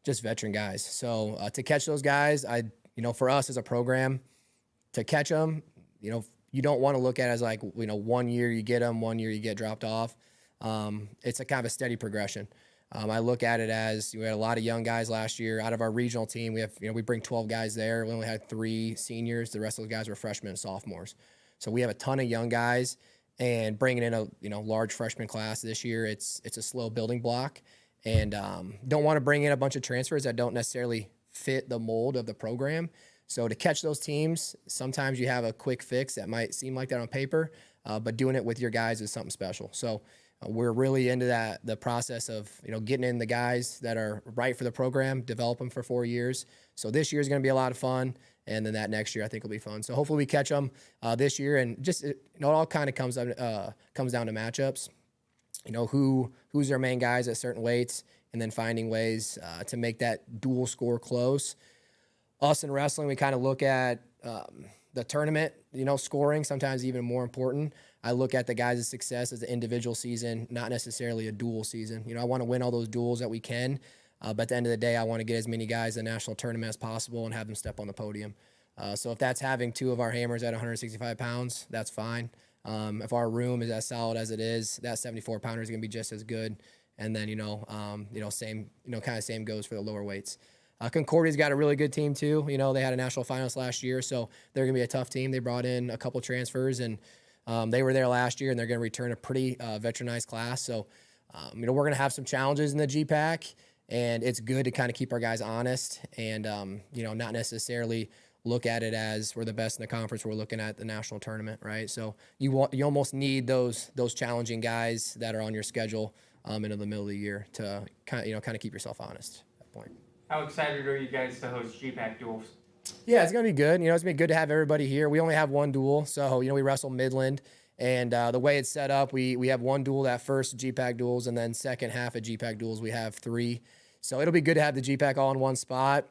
just veteran guys. So to catch those guys, for us as a program, to catch them, you don't want to look at it as like, 1 year you get them, 1 year you get dropped off. It's a kind of a steady progression. I look at it as we had a lot of young guys last year. Out of our regional team, we have, we bring 12 guys there. We only had 3 seniors. The rest of those guys were freshmen and sophomores. So we have a ton of young guys, and bringing in a, large freshman class this year, it's a slow building block, and don't want to bring in a bunch of transfers that don't necessarily fit the mold of the program. So to catch those teams, sometimes you have a quick fix that might seem like that on paper, but doing it with your guys is something special. So we're really into the process of, getting in the guys that are right for the program, develop them for 4 years. So this year is going to be a lot of fun, and then that next year I think will be fun. So hopefully we catch them this year, and just it all kind of comes down to matchups. Who's their main guys at certain weights, and then finding ways to make that dual score close. Us in wrestling, we kind of look at the tournament, scoring, sometimes even more important. I look at the guys' success as an individual season, not necessarily a dual season. I want to win all those duels that we can, but at the end of the day, I want to get as many guys in the national tournament as possible and have them step on the podium. So if that's having 2 of our hammers at 165 pounds, that's fine. If our room is as solid as it is, that 74-pounder is going to be just as good. And then, same goes for the lower weights. Concordia's got a really good team too. They had a national finals last year, so they're going to be a tough team. They brought in a couple transfers, and they were there last year, and they're going to return a pretty veteranized class. So, we're going to have some challenges in the GPAC, and it's good to kind of keep our guys honest and, not necessarily look at it as we're the best in the conference. We're looking at the national tournament, right? So you almost need those challenging guys that are on your schedule into the middle of the year to kind of keep yourself honest at that point. How excited are you guys to host GPAC duels? Yeah, it's going to be good. It's going to be good to have everybody here. We only have 1 duel, so, we wrestle Midland. And the way it's set up, we have 1 duel at first GPAC duels, and then second half of GPAC duels, we have 3. So it'll be good to have the GPAC all in one spot.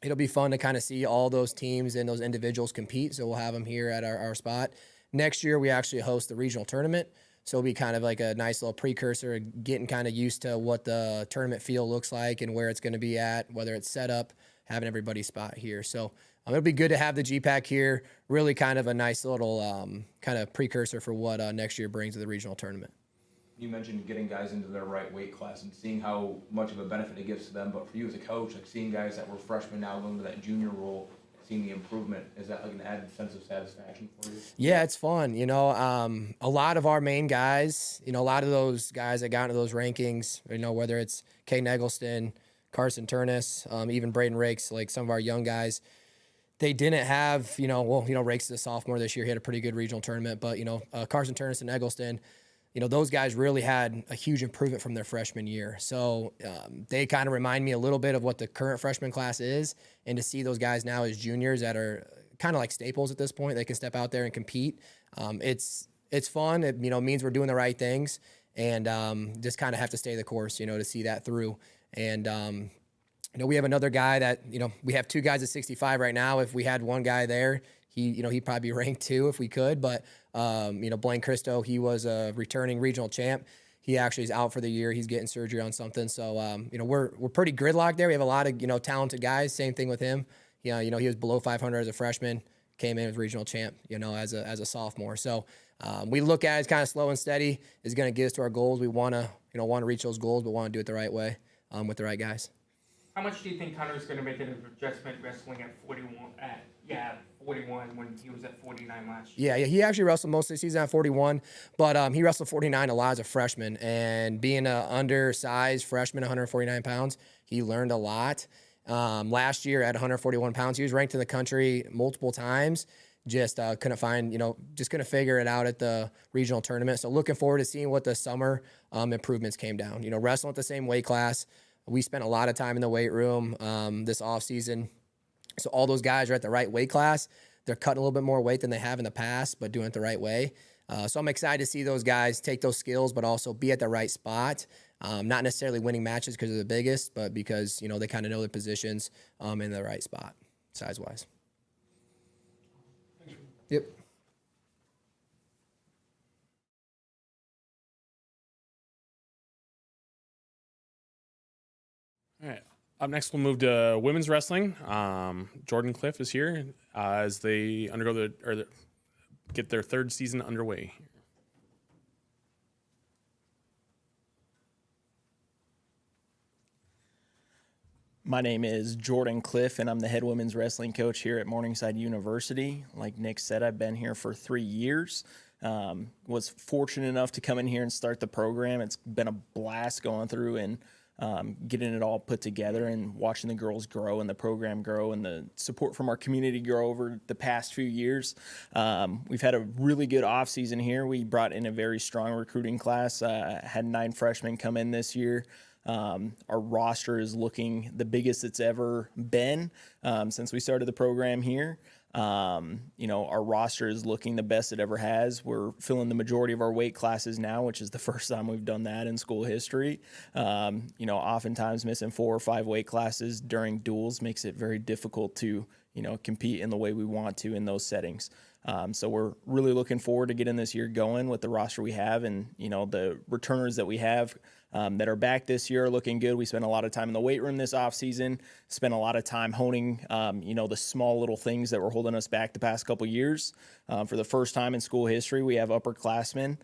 It'll be fun to kind of see all those teams and those individuals compete, so we'll have them here at our spot. Next year, we actually host the regional tournament. So it'll be kind of like a nice little precursor, getting kind of used to what the tournament field looks like and where it's going to be at, whether it's set up, having everybody's spot here. So it'll be good to have the GPAC here, really kind of a nice little kind of precursor for what next year brings to the regional tournament. You mentioned getting guys into their right weight class and seeing how much of a benefit it gives to them, but for you as a coach, like seeing guys that were freshmen now going to that junior role, seeing the improvement, is that like an added sense of satisfaction for you? Yeah, it's fun. A lot of our main guys, a lot of those guys that got into those rankings, whether it's Kay Neggleston, Carson Turnus, even Braden Rakes, like some of our young guys, they didn't have, Rakes is a sophomore this year. He had a pretty good regional tournament, but, Carson Turnus and Eggleston, those guys really had a huge improvement from their freshman year. So they kind of remind me a little bit of what the current freshman class is. And to see those guys now as juniors that are kind of like staples at this point, they can step out there and compete. It's fun. It, means we're doing the right things, and just kind of have to stay the course, to see that through. And, we have another guy that, we have 2 guys at 65 right now. If we had 1 guy there, he'd probably be ranked 2 if we could. But, Blaine Christo, he was a returning regional champ. He actually is out for the year. He's getting surgery on something. So, we're pretty gridlocked there. We have a lot of, talented guys. Same thing with him. He was below 500 as a freshman, came in as regional champ, as a sophomore. So, we look at it as kind of slow and steady. Is going to get us to our goals. We want to, want to reach those goals, but want to do it the right way, with the right guys. How much do you think Connor's going to make an adjustment wrestling at 41 when he was at 49 last year. Yeah, he actually wrestled most of the season at 41, but he wrestled 49 a lot as a freshman. And being an undersized freshman, 149 pounds, he learned a lot. Last year at 141 pounds, he was ranked in the country multiple times. Just couldn't find, just couldn't figure it out at the regional tournament. So looking forward to seeing what the summer improvements came down. Wrestling at the same weight class. We spent a lot of time in the weight room this off season. So all those guys are at the right weight class. They're cutting a little bit more weight than they have in the past, but doing it the right way. So I'm excited to see those guys take those skills, but also be at the right spot. Not necessarily winning matches because they're the biggest, but because, they kind of know their positions in the right spot, size-wise. Yep. All right. Up next, we'll move to women's wrestling. Jordan Cliff is here as they get their third season underway. My name is Jordan Cliff, and I'm the head women's wrestling coach here at Morningside University. Like Nick said, I've been here for 3 years. Was fortunate enough to come in here and start the program. It's been a blast going through and getting it all put together and watching the girls grow and the program grow and the support from our community grow over the past few years. We've had a really good off season here. We brought in a very strong recruiting class. Had 9 freshmen come in this year. Our roster is looking the biggest it's ever been since we started the program here. Our roster is looking the best it ever has. We're filling the majority of our weight classes now, which is the first time we've done that in school history. Oftentimes missing 4 or 5 weight classes during duels makes it very difficult to, compete in the way we want to in those settings. So we're really looking forward to getting this year going with the roster we have and, the returners that we have that are back this year are looking good. We spent a lot of time in the weight room this offseason, spent a lot of time honing, the small little things that were holding us back the past couple years. For the first time in school history, we have upperclassmen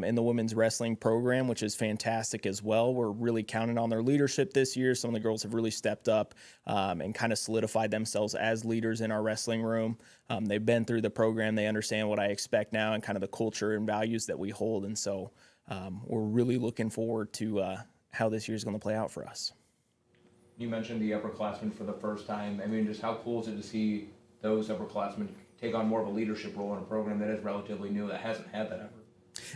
in the women's wrestling program, which is fantastic as well. We're really counting on their leadership this year. Some of the girls have really stepped up and kind of solidified themselves as leaders in our wrestling room. They've been through the program. They understand what I expect now and kind of the culture and values that we hold. And so we're really looking forward to how this year is going to play out for us. You mentioned the upperclassmen for the first time. I mean, just how cool is it to see those upperclassmen take on more of a leadership role in a program that is relatively new, that hasn't had that ever?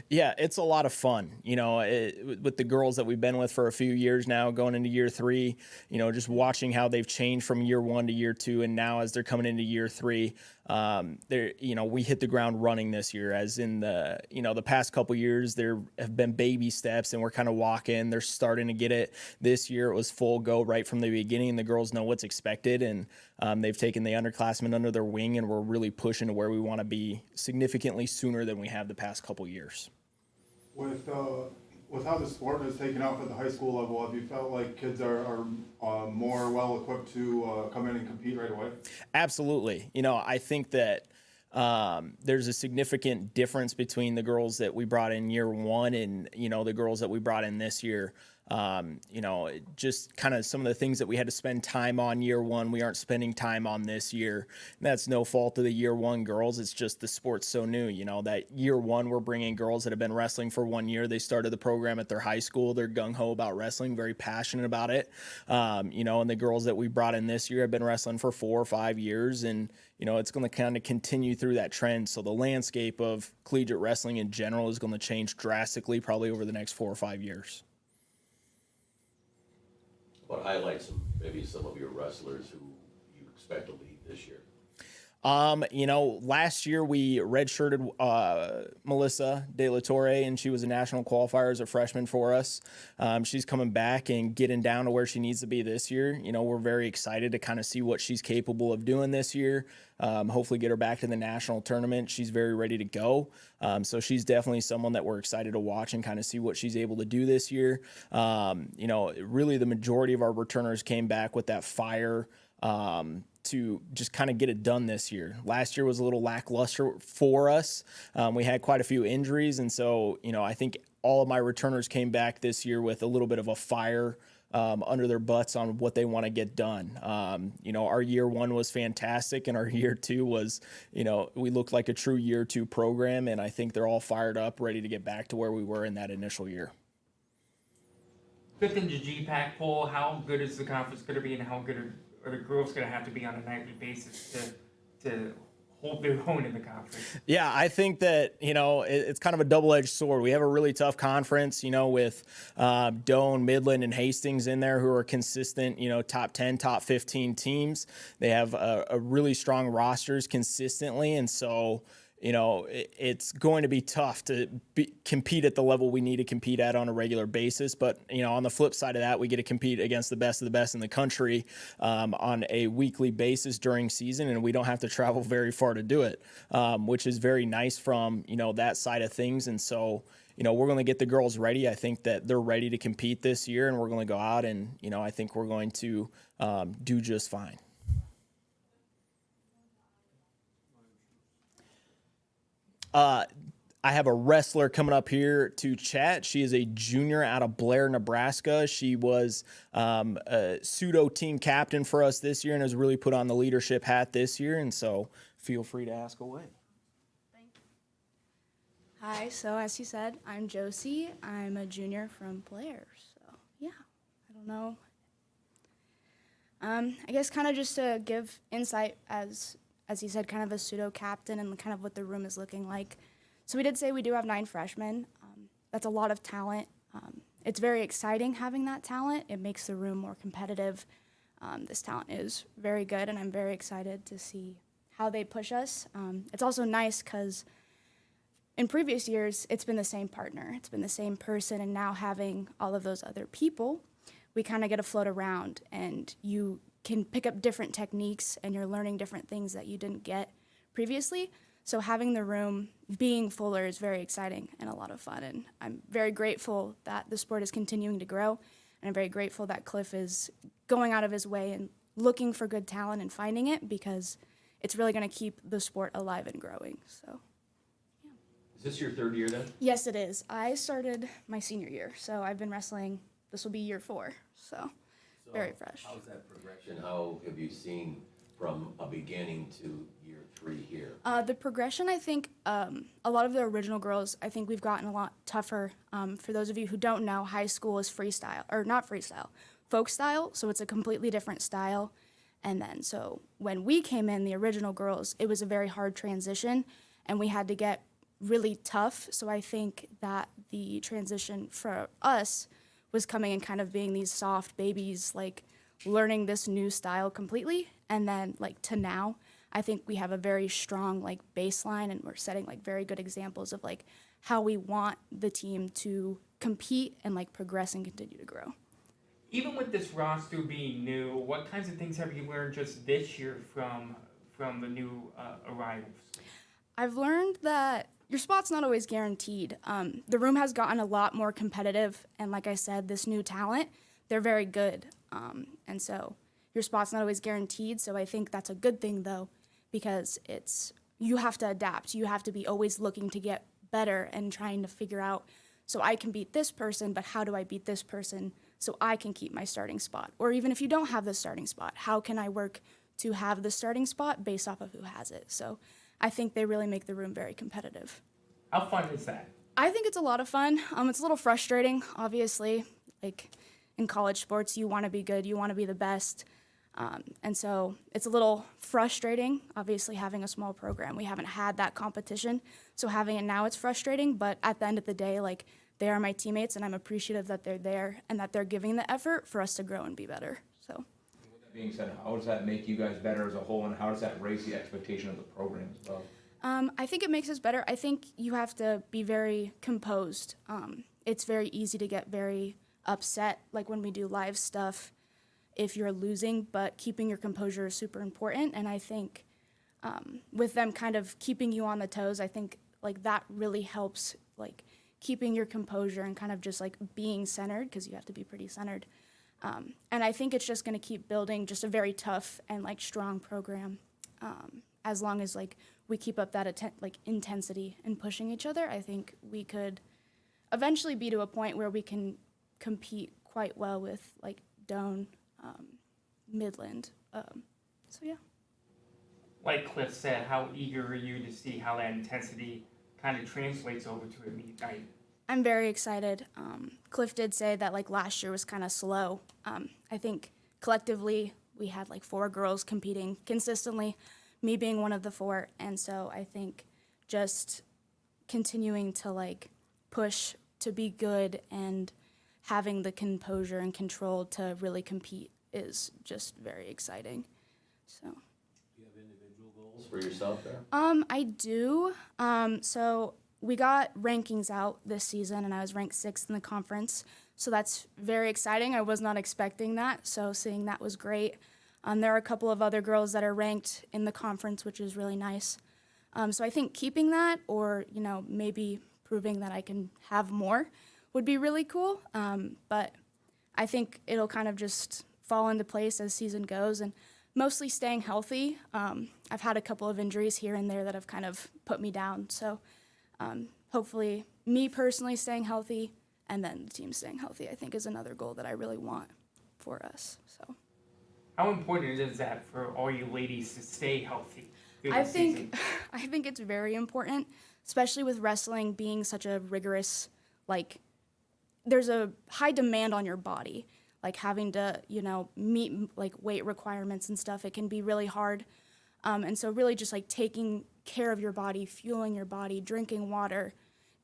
Yeah, it's a lot of fun, with the girls that we've been with for a few years now, going into year 3, just watching how they've changed from year 1 to year 2. And now as they're coming into year 3, we hit the ground running this year, as in the past couple years, there have been baby steps and we're kind of walking, they're starting to get it. This year it was full go right from the beginning. The girls know what's expected and they've taken the underclassmen under their wing and we're really pushing to where we want to be significantly sooner than we have the past couple years. With how the sport has taken off at the high school level, have you felt like kids are more well equipped to come in and compete right away? Absolutely. I think that there's a significant difference between the girls that we brought in year 1 and, the girls that we brought in this year. Just kind of some of the things that we had to spend time on year 1, we aren't spending time on this year. And that's no fault of the year 1 girls. It's just the sport's so new, that year 1, we're bringing girls that have been wrestling for 1 year. They started the program at their high school. They're gung-ho about wrestling, very passionate about it. And the girls that we brought in this year have been wrestling for 4 or 5 years. And, it's going to kind of continue through that trend. So the landscape of collegiate wrestling in general is going to change drastically probably over the next 4 or 5 years. What highlights maybe some of your wrestlers who you expect to lead this year? Last year we redshirted Melissa De La Torre, and she was a national qualifier as a freshman for us. She's coming back and getting down to where she needs to be this year. We're very excited to kind of see what she's capable of doing this year. Hopefully get her back to the national tournament. She's very ready to go. So she's definitely someone that we're excited to watch and kind of see what she's able to do this year. Really the majority of our returners came back with that fire to just kind of get it done this year. Last year was a little lackluster for us. We had quite a few injuries. And so, I think all of my returners came back this year with a little bit of a fire under their butts on what they want to get done. You know, our year one was fantastic, and our year two was, you know, we looked like a true year two program, and I think they're all fired up, ready to get back to where we were in that initial year. Fifth in the GPAC poll, how good is the conference going to be, and how good are the girls going to have to be on a nightly basis to hold their own in the conference? Yeah, I think that, you know, it's kind of a double-edged sword. We have a really tough conference, you know, with Doane, Midland, and Hastings in there who are consistent, you know, top 10, top 15 teams. They have a really strong rosters consistently, and so, you know, it's going to be tough to compete at the level we need to compete at on a regular basis. But, you know, on the flip side of that, we get to compete against the best of the best in the country on a weekly basis during season, and we don't have to travel very far to do it, which is very nice from, you know, that side of things. And so, you know, we're going to get the girls ready. I think that they're ready to compete this year, and we're going to go out and, you know, I think we're going to do just fine. I have a wrestler coming up here to chat. She is a junior out of Blair, Nebraska. She was a pseudo team captain for us this year and has really put on the leadership hat this year. And so feel free to ask away. Hi, so as you said, I'm Josie. I'm a junior from Blair. So yeah, I don't know. I guess kind of just to give insight as you said, kind of a pseudo captain and kind of what the room is looking like. So we did say we do have 9 freshmen. That's a lot of talent. It's very exciting having that talent. It makes the room more competitive. This talent is very good, and I'm very excited to see how they push us. It's also nice because in previous years, it's been the same partner. It's been the same person, and now having all of those other people, we kind of get to float around, and you can pick up different techniques, and you're learning different things that you didn't get previously. So having the room being fuller is very exciting and a lot of fun, and I'm very grateful that the sport is continuing to grow, and I'm very grateful that Cliff is going out of his way and looking for good talent and finding it, because it's really going to keep the sport alive and growing. So Is this your 3rd year then? yes, it is. I started my senior year, so I've been wrestling. This will be year 4, so very fresh. How's that progression? How have you seen from a beginning to year 3 here? The progression, I think, a lot of the original girls, I think we've gotten a lot tougher. For those of you who don't know, high school is freestyle, or not freestyle, folk style, so it's a completely different style. And then, so when we came in, the original girls, it was a very hard transition, and we had to get really tough. So I think that the transition for us was coming and kind of being these soft babies, like learning this new style completely. And then like to now, I think we have a very strong like baseline, and we're setting like very good examples of like how we want the team to compete and like progress and continue to grow. Even with this roster being new, what kinds of things have you learned just this year from the new arrivals? I've learned that your spot's not always guaranteed. The room has gotten a lot more competitive, and like I said, this new talent, they're very good. And so your spot's not always guaranteed, so I think that's a good thing though, because you have to adapt. You have to be always looking to get better and trying to figure out, so I can beat this person, but how do I beat this person so I can keep my starting spot? Or even if you don't have the starting spot, how can I work to have the starting spot based off of who has it? So I think they really make the room very competitive. How fun is that? I think it's a lot of fun. It's a little frustrating, obviously. Like in college sports, you want to be good, you want to be the best. And so it's a little frustrating, obviously, having a small program. We haven't had that competition, so having it now, it's frustrating. But at the end of the day, like, they are my teammates, and I'm appreciative that they're there and that they're giving the effort for us to grow and be better. So. With that being said, how does that make you guys better as a whole, and how does that raise the expectation of the program as well? I think it makes us better. I think you have to be very composed. It's very easy to get very upset, like when we do live stuff, if you're losing, but keeping your composure is super important. And I think with them kind of keeping you on the toes, I think like that really helps, like keeping your composure and kind of just like being centered, because you have to be pretty centered. And I think it's just going to keep building just a very tough and like strong program. As long as like we keep up that intensity and pushing each other, I think we could eventually be to a point where we can compete quite well with like Doane, Midland. So yeah. Like Cliff said, how eager are you to see how that intensity kind of translates over to a meet night? I'm very excited. Cliff did say that like last year was kind of slow. I think collectively we had like 4 girls competing consistently, me being one of the 4. And so I think just continuing to like push to be good and having the composure and control to really compete is just very exciting. So. Do you have individual goals for yourself there? I do. So we got rankings out this season, and I was ranked 6th in the conference. So that's very exciting. I was not expecting that. So seeing that was great. There are a couple of other girls that are ranked in the conference, which is really nice. So I think keeping that, or maybe proving that I can have more, would be really cool. But I think it'll kind of just fall into place as season goes, and mostly staying healthy. I've had a couple of injuries here and there that have kind of put me down. So hopefully me personally staying healthy and then the team staying healthy, I think, is another goal that I really want for us. So How important is that for all you ladies to stay healthy through I the season? think it's very important, especially with wrestling being such a rigorous, like, there's a high demand on your body. Like having to, meet like weight requirements and stuff, it can be really hard. And so really just like taking care of your body, fueling your body, drinking water,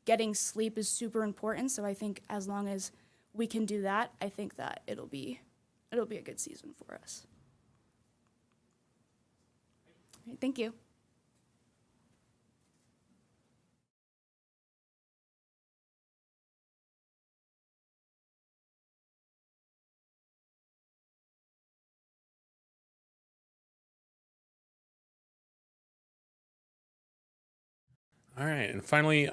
getting sleep is super important. So I think as long as we can do that, I think that it'll be a good season for us. All right, thank you. All right, and finally,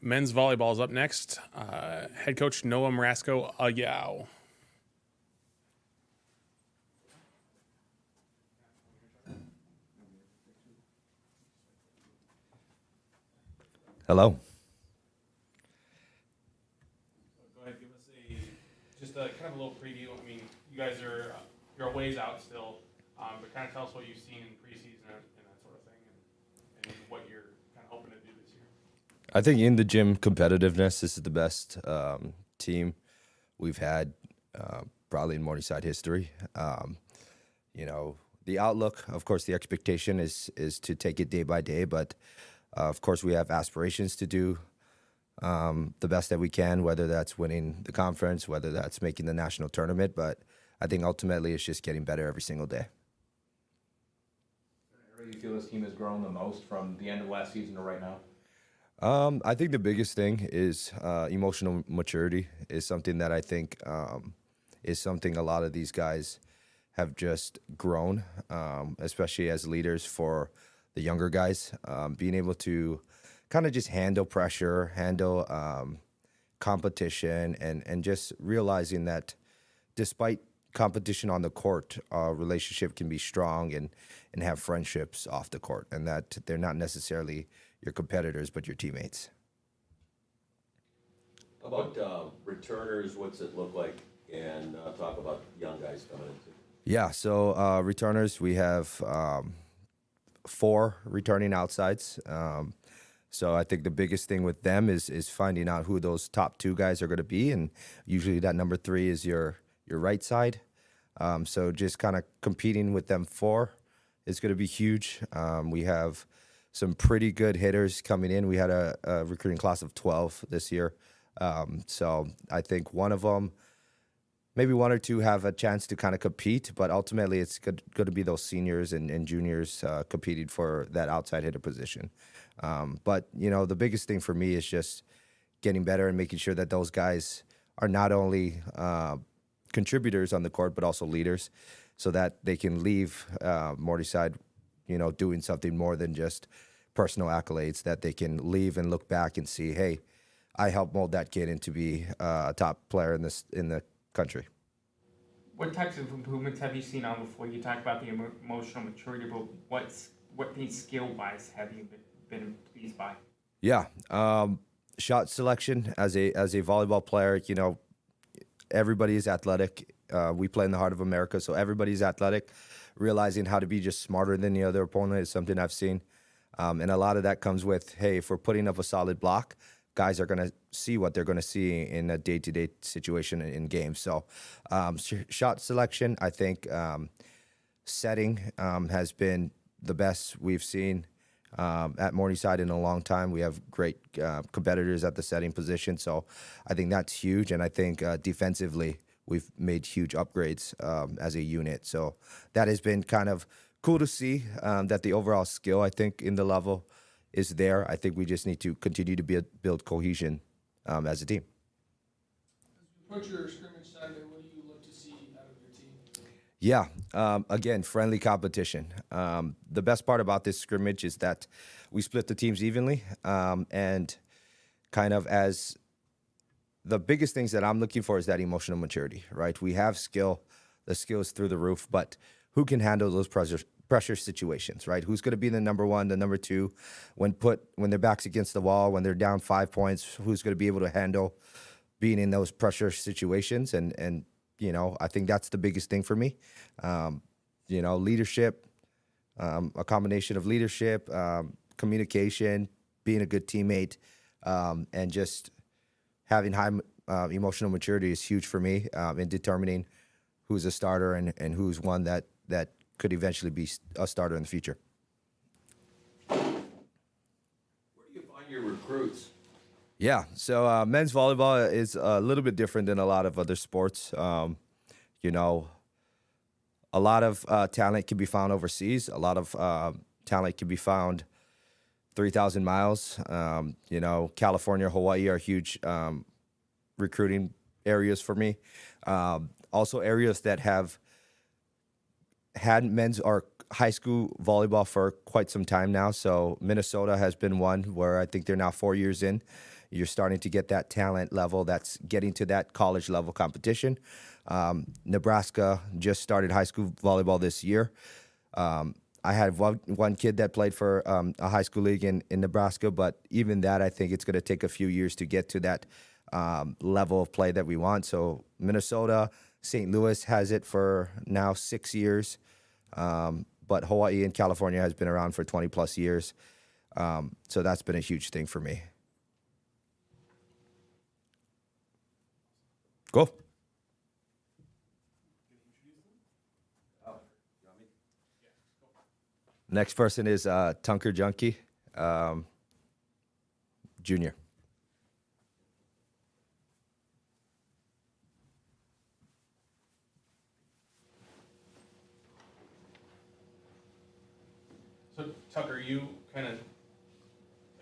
men's volleyball is up next. Head coach Noah Marasco Ayao. Hello. Go ahead, give us just a kind of a little preview. I mean, you guys you're a ways out still, but kind of tell us what you've seen in preseason and that sort of thing, and what you're kind of hoping to do this year. I think in the gym competitiveness, this is the best team we've had probably in Morningside history. The outlook, of course, the expectation is to take it day by day, but of course we have aspirations to do the best that we can, whether that's winning the conference, whether that's making the national tournament, but I think ultimately it's just getting better every single day. Where do you feel this team has grown the most from the end of last season to right now? I think the biggest thing is emotional maturity is something that I think is something a lot of these guys have just grown, especially as leaders for the younger guys, being able to kind of just handle pressure, handle competition, and just realizing that despite competition on the court, our relationship can be strong and have friendships off the court, and that they're not necessarily your competitors, but your teammates. How about returners? What's it look like? And talk about young guys coming into. Yeah, so returners, we have 4 returning outsides. So I think the biggest thing with them is finding out who those top 2 guys are going to be, and usually that number 3 is your right side. So just kind of competing with them 4 is going to be huge. We have some pretty good hitters coming in. We had a recruiting class of 12 this year. So I think one of them, maybe 1 or 2 have a chance to kind of compete, but ultimately it's going to be those seniors and juniors competing for that outside hitter position. But, the biggest thing for me is just getting better and making sure that those guys are not only contributors on the court, but also leaders, so that they can leave Morningside, doing something more than just personal accolades, that they can leave and look back and see, hey, I helped mold that kid into be a top player in the country. What types of improvements have you seen on before? You talk about the emotional maturity, but what things skill-wise have you been pleased by? Yeah, shot selection as a volleyball player, everybody is athletic. We play in the heart of America, so everybody's athletic. Realizing how to be just smarter than the other opponent is something I've seen. And a lot of that comes with, hey, if we're putting up a solid block, guys are going to see what they're going to see in a day-to-day situation in games. So shot selection, I think setting has been the best we've seen at Morningside in a long time. We have great competitors at the setting position. So I think that's huge. And I think defensively, we've made huge upgrades as a unit. So that has been kind of cool to see that the overall skill, I think, in the level is there. I think we just need to continue to build cohesion as a team. Put your scrimmage Saturday, what do you look to see out of your team? Yeah, again, friendly competition. The best part about this scrimmage is that we split the teams evenly, and kind of as the biggest things that I'm looking for is that emotional maturity, right? We have skill, the skill is through the roof, but who can handle those pressure situations, right? Who's going to be the number one, the number two, when their back's against the wall, when they're down 5 points, who's going to be able to handle being in those pressure situations? And you know, I think that's the biggest thing for me. You know, leadership, a combination of leadership, communication, being a good teammate, and just having high emotional maturity is huge for me in determining who's a starter and who's one that could eventually be a starter in the future. Where do you find your recruits? Yeah, so men's volleyball is a little bit different than a lot of other sports. You know, a lot of talent can be found overseas. A lot of talent can be found 3,000 miles. You know, California, Hawaii are huge recruiting areas for me. Also areas that have had men's or high school volleyball for quite some time now. So Minnesota has been one where I think they're now 4 years in. You're starting to get that talent level that's getting to that college level competition. Nebraska just started high school volleyball this year. I had one kid that played for a high school league in Nebraska, but even that, I think it's going to take a few years to get to that level of play that we want. So Minnesota, St. Louis has it for now 6 years, but Hawaii and California has been around for 20 plus years. So that's been a huge thing for me. Cool. Next person is Tunker Junkie, Junior. So Tucker, you kind of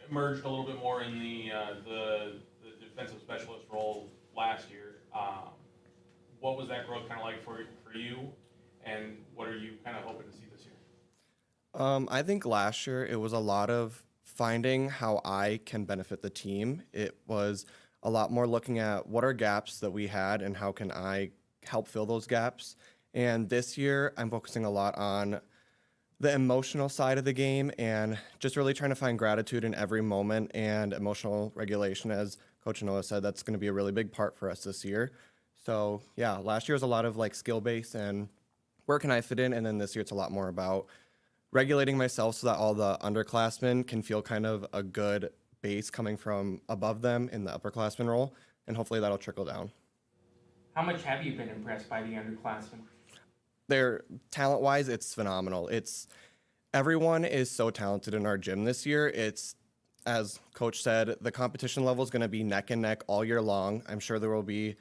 emerged a little bit more in the defensive specialist role last year. What was that growth kind of like for you, and what are you kind of hoping to see this year? I think last year it was a lot of finding how I can benefit the team. It was a lot more looking at what are gaps that we had and how can I help fill those gaps. And this year I'm focusing a lot on the emotional side of the game and just really trying to find gratitude in every moment and emotional regulation. As Coach Noah said, that's going to be a really big part for us this year. So yeah, last year was a lot of like skill based and where can I fit in? And then this year it's a lot more about regulating myself so that all the underclassmen can feel kind of a good base coming from above them in the upperclassmen role. And hopefully that'll trickle down. How much have you been impressed by the underclassmen? They're talent-wise, it's phenomenal. Everyone is so talented in our gym this year. It's, as Coach said, the competition level is going to be neck and neck all year long. I'm sure there will be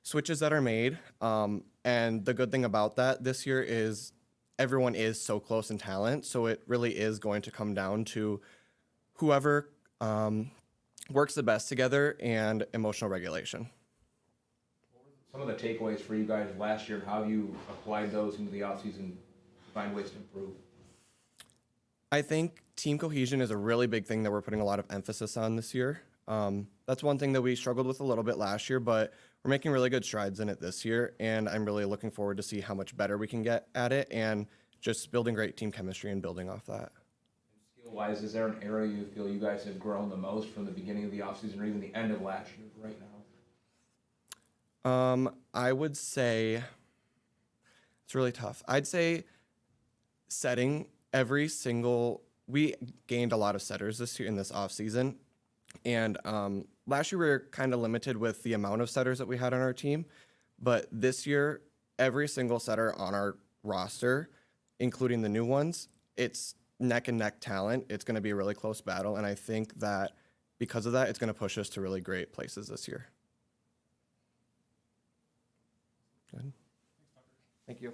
switches that are made. And the good thing about that this year is everyone is so close in talent. So it really is going to come down to whoever works the best together and emotional regulation. Some of the takeaways for you guys last year, how have you applied those into the offseason to find ways to improve? I think team cohesion is a really big thing that we're putting a lot of emphasis on this year. That's one thing that we struggled with a little bit last year, but we're making really good strides in it this year, and I'm really looking forward to see how much better we can get at it and just building great team chemistry and building off that. Skill-wise, is there an area you feel you guys have grown the most from the beginning of the offseason or even the end of last year right now? I would say it's really tough. I'd say setting we gained a lot of setters this year in this off season. And last year we were kind of limited with the amount of setters that we had on our team. But this year, every single setter on our roster, including the new ones, it's neck and neck talent. It's going to be a really close battle. And I think that because of that, it's going to push us to really great places this year. Good. Thank you.